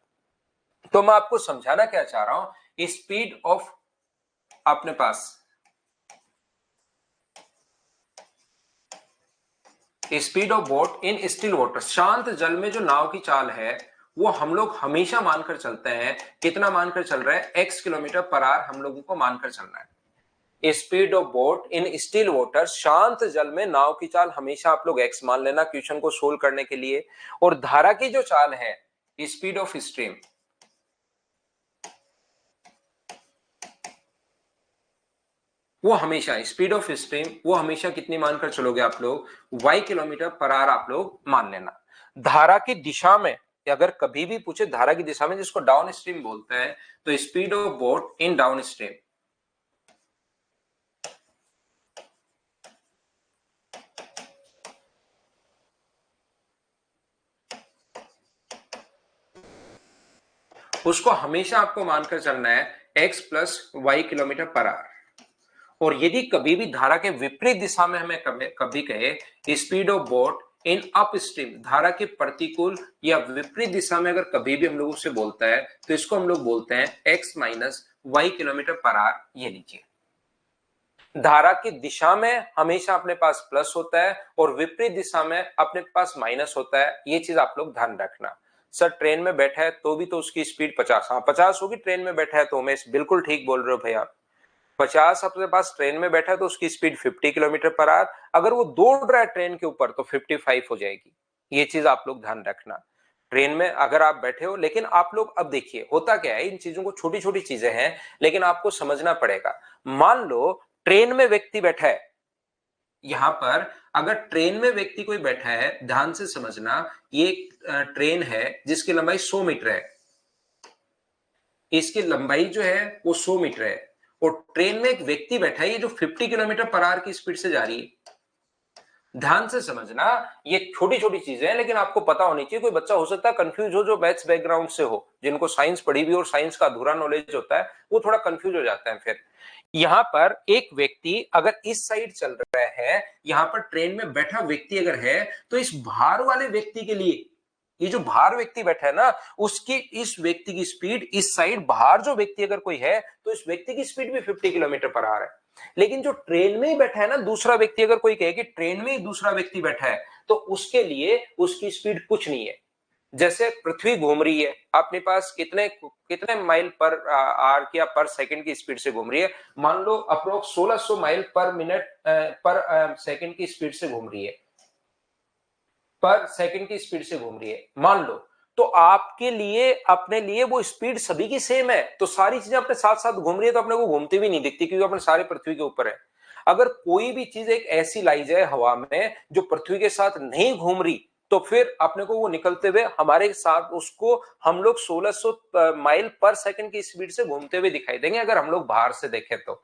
तो मैं आपको समझाना क्या चाह रहा हूं, स्पीड ऑफ अपने पास speed of boat in still water, शांत जल में जो नाव की चाल है वो हम लोग हमेशा मानकर चलते हैं। कितना मानकर चल रहा है? x किलोमीटर पर आवर हम लोगों को मानकर चलना है। Speed of boat in still water, शांत जल में नाव की चाल हमेशा आप लोग x मान लेना क्वेश्चन को सोल्व करने के लिए। और धारा की जो चाल है, स्पीड ऑफ स्ट्रीम, वो हमेशा स्पीड ऑफ स्ट्रीम वो हमेशा कितनी मानकर चलोगे आप लोग? y किलोमीटर पर आवर आप लोग मान लेना। धारा की दिशा में अगर कभी भी पूछे धारा की दिशा में, जिसको डाउन स्ट्रीम बोलते हैं, तो speed of boat in downstream, उसको हमेशा आपको मानकर चलना है x plus Y kilometre per hour. और यदि कभी भी धारा के विपरीत दिशा में हमें कभी कहे speed of boat in up stream, धारा के प्रतिकूल या विपरीत दिशा में अगर कभी भी हम लोग उससे बोलता है, तो इसको हम लोग बोलते हैं x minus Y kilometre per hour. ये लीजिए, धारा की दिशा में हमेशा अपने पास प्लस होता है और विपरीत दिशा में अपने पास माइनस होता है। ये चीज आप लोग ध्यान रखना। सर ट्रेन में बैठा है तो भी तो उसकी स्पीड 50, हाँ 50 होगी ट्रेन में बैठा है तो। उमेश बिल्कुल ठीक बोल रहे हो भैया, 50 अपने पास ट्रेन में बैठा है तो उसकी स्पीड 50 किलोमीटर पर आवर। अगर वो दौड़ रहा है ट्रेन के ऊपर तो 55 हो जाएगी। ये चीज आप लोग ध्यान रखना। ट्रेन में अगर आप बैठे हो, लेकिन आप लोग अब देखिए होता क्या है, इन चीजों को छोटी छोटी चीजें हैं लेकिन आपको समझना पड़ेगा। मान लो ट्रेन में व्यक्ति बैठा है, यहां पर अगर ट्रेन में व्यक्ति कोई बैठा है, ध्यान से समझना, ये ट्रेन है जिसकी लंबाई 100 मीटर है, इसकी लंबाई जो है वो 100 मीटर है और ट्रेन में एक व्यक्ति बैठा है ये जो 50 किलोमीटर पर आवर की स्पीड से जा रही है। ध्यान से समझना, ये छोटी छोटी चीजें हैं लेकिन आपको पता होनी चाहिए। कोई बच्चा हो सकता है कंफ्यूज हो जो मैथ्स बैकग्राउंड से हो, जिनको साइंस पढ़ी हुई और साइंस का अधूरा नॉलेज होता है, वो थोड़ा कंफ्यूज हो जाता है। फिर यहां पर एक व्यक्ति अगर इस साइड चल रहा है, यहां पर ट्रेन में बैठा व्यक्ति अगर है, तो इस बाहर वाले व्यक्ति के लिए, ये जो बाहर व्यक्ति बैठा है ना, उसकी इस व्यक्ति की स्पीड, इस साइड बाहर जो व्यक्ति अगर कोई है तो इस व्यक्ति की स्पीड भी 50 किलोमीटर पर आवर है। लेकिन जो ट्रेन में ही बैठा है ना दूसरा व्यक्ति, अगर कोई कहे कि ट्रेन में ही दूसरा व्यक्ति बैठा है, तो उसके लिए उसकी स्पीड कुछ नहीं है। जैसे पृथ्वी घूम रही है, अपने पास कितने कितने माइल पर आवर या पर सेकंड की स्पीड से घूम रही है? मान लो अप्रोक्स 1600 माइल पर मिनट पर सेकंड की स्पीड से घूम रही है, पर सेकंड की स्पीड से घूम रही है मान लो। तो आपके लिए, अपने लिए वो स्पीड सभी की सेम है, तो सारी चीजें अपने साथ साथ घूम रही है, तो अपने को घूमती भी नहीं दिखती क्योंकि अपने सारे पृथ्वी के ऊपर है। अगर कोई भी चीज एक ऐसी लाई जाए हवा में जो पृथ्वी के साथ नहीं घूम रही, तो फिर अपने को वो निकलते हुए हमारे साथ, उसको हम लोग 1600 माइल पर सेकंड की स्पीड से घूमते हुए दिखाई देंगे अगर हम लोग बाहर से देखें तो।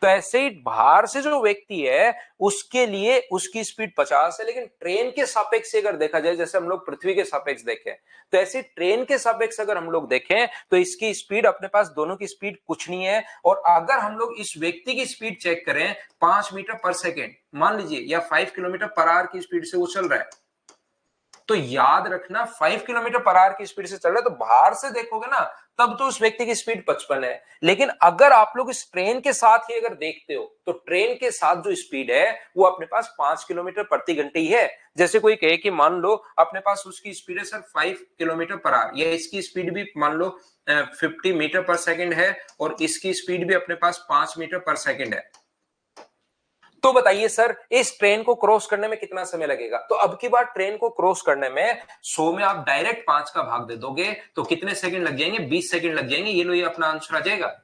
तो ऐसे ही बाहर से जो व्यक्ति है उसके लिए उसकी स्पीड 50 है, लेकिन ट्रेन के सापेक्ष से अगर देखा जाए, जैसे हम लोग पृथ्वी के सापेक्ष देखें, तो ऐसे ट्रेन के सापेक्ष अगर हम लोग देखें तो इसकी स्पीड, अपने पास दोनों की स्पीड कुछ नहीं है। और अगर हम लोग इस व्यक्ति की स्पीड चेक करें 5 मीटर पर सेकेंड मान लीजिए, या 5 किलोमीटर पर आवर की स्पीड से वो चल रहा है, तो याद रखना 5 किलोमीटर पर आवर की स्पीड से चल रहा है, तो बाहर से देखोगे ना तब तो उस व्यक्ति की स्पीड 55 है। लेकिन अगर आप लोग इस ट्रेन के साथ ही अगर देखते हो, तो ट्रेन के साथ जो स्पीड है वो अपने पास 5 किलोमीटर प्रति घंटे ही है। जैसे कोई कहे कि मान लो अपने पास उसकी स्पीड है सर 5 किलोमीटर पर आवर, या इसकी स्पीड भी मान लो 50 मीटर पर सेकेंड है और इसकी स्पीड भी अपने पास 5 मीटर पर सेकेंड है, तो बताइए सर इस ट्रेन को क्रॉस करने में कितना समय लगेगा। तो अब की बार ट्रेन को क्रॉस करने में 100 में आप डायरेक्ट 5 का भाग दे दोगे तो कितने सेकंड लग जाएंगे, 20 सेकंड लग जाएंगे। ये लो, ये अपना आंसर आ जाएगा।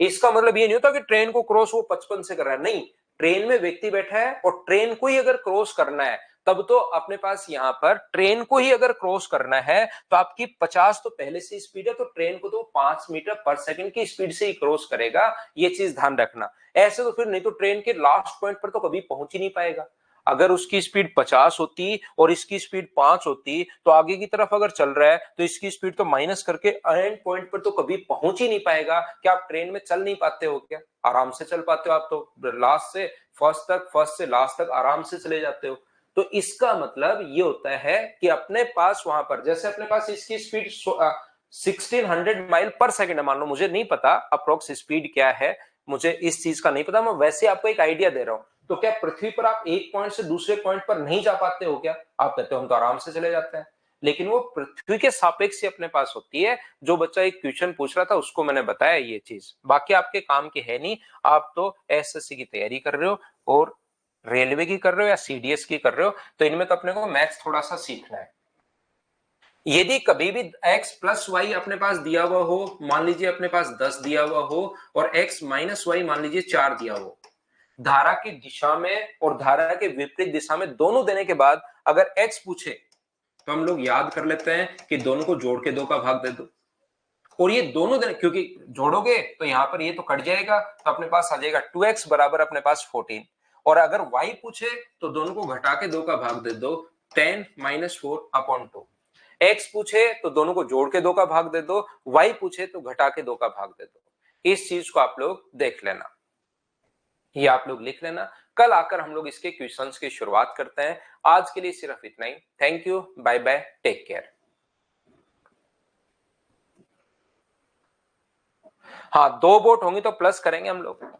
इसका मतलब ये नहीं होता कि ट्रेन को क्रॉस वो 55 से कर रहा है, नहीं, ट्रेन में व्यक्ति बैठा है और ट्रेन को ही अगर क्रॉस करना है तब तो अपने पास यहां पर ट्रेन को ही अगर क्रॉस करना है तो आपकी 50 तो पहले से स्पीड है, तो ट्रेन को तो 5 मीटर पर सेकंड की स्पीड से ही क्रॉस करेगा। ये चीज ध्यान रखना। ऐसे तो फिर नहीं तो ट्रेन के लास्ट पॉइंट पर तो कभी पहुंच ही नहीं पाएगा। अगर उसकी स्पीड 50 होती और इसकी स्पीड 5 होती तो आगे की तरफ अगर चल रहा है तो इसकी स्पीड तो माइनस करके एंड पॉइंट पर तो कभी पहुंच ही नहीं पाएगा। क्या आप ट्रेन में चल नहीं पाते हो क्या? आराम से चल पाते हो आप तो, लास्ट से फर्स्ट तक, फर्स्ट से लास्ट तक आराम से चले जाते हो। तो इसका मतलब ये होता है कि अपने पास वहां पर जैसे अपने पास इसकी स्पीड 1600 माइल पर सेकंड है, मान लो, मुझे नहीं पता अप्रोक्स स्पीड क्या है, मुझे इस चीज का नहीं पता, मैं वैसे आपको एक आइडिया दे रहा हूं। तो क्या पृथ्वी पर आप एक पॉइंट से दूसरे पॉइंट पर नहीं जा पाते हो क्या? आप कहते हो हम तो आराम से चले जाते हैं, लेकिन वो पृथ्वी के सापेक्ष ही अपने पास होती है। जो बच्चा एक क्वेश्चन पूछ रहा था उसको मैंने बताया ये चीज, बाकी आपके काम की है नहीं। आप तो एसएससी की तैयारी कर रहे हो और रेलवे की कर रहे हो या सीडीएस की कर रहे हो, तो इनमें तो अपने को मैथ्स थोड़ा सा सीखना है। यदि कभी भी x प्लस वाई अपने पास दिया हुआ हो, मान लीजिए अपने पास 10 दिया हुआ हो, और x माइनस वाई मान लीजिए 4 दिया हो, धारा की दिशा में और धारा के विपरीत दिशा में दोनों देने के बाद अगर x पूछे तो हम लोग याद कर लेते हैं कि दोनों को जोड़ के 2 का भाग दे दो। और ये दोनों देने, क्योंकि जोड़ोगे तो यहां पर ये तो कट जाएगा, तो अपने पास आ जाएगा 2x बराबर अपने पास 14। और अगर y पूछे तो दोनों को घटा के 2 का भाग दे दो, 10 माइनस 4 अपॉन 2। x पूछे तो दोनों को जोड़ के 2 का भाग दे दो, y पूछे तो घटा के 2 का भाग दे दो। इस चीज को आप लोग देख लेना, ये आप लोग लिख लेना। कल आकर हम लोग इसके क्वेश्चंस की शुरुआत करते हैं। आज के लिए सिर्फ इतना ही। Thank you, bye bye, take care. हाँ, 2 बोट होंगी तो प्लस करेंगे हम लोग।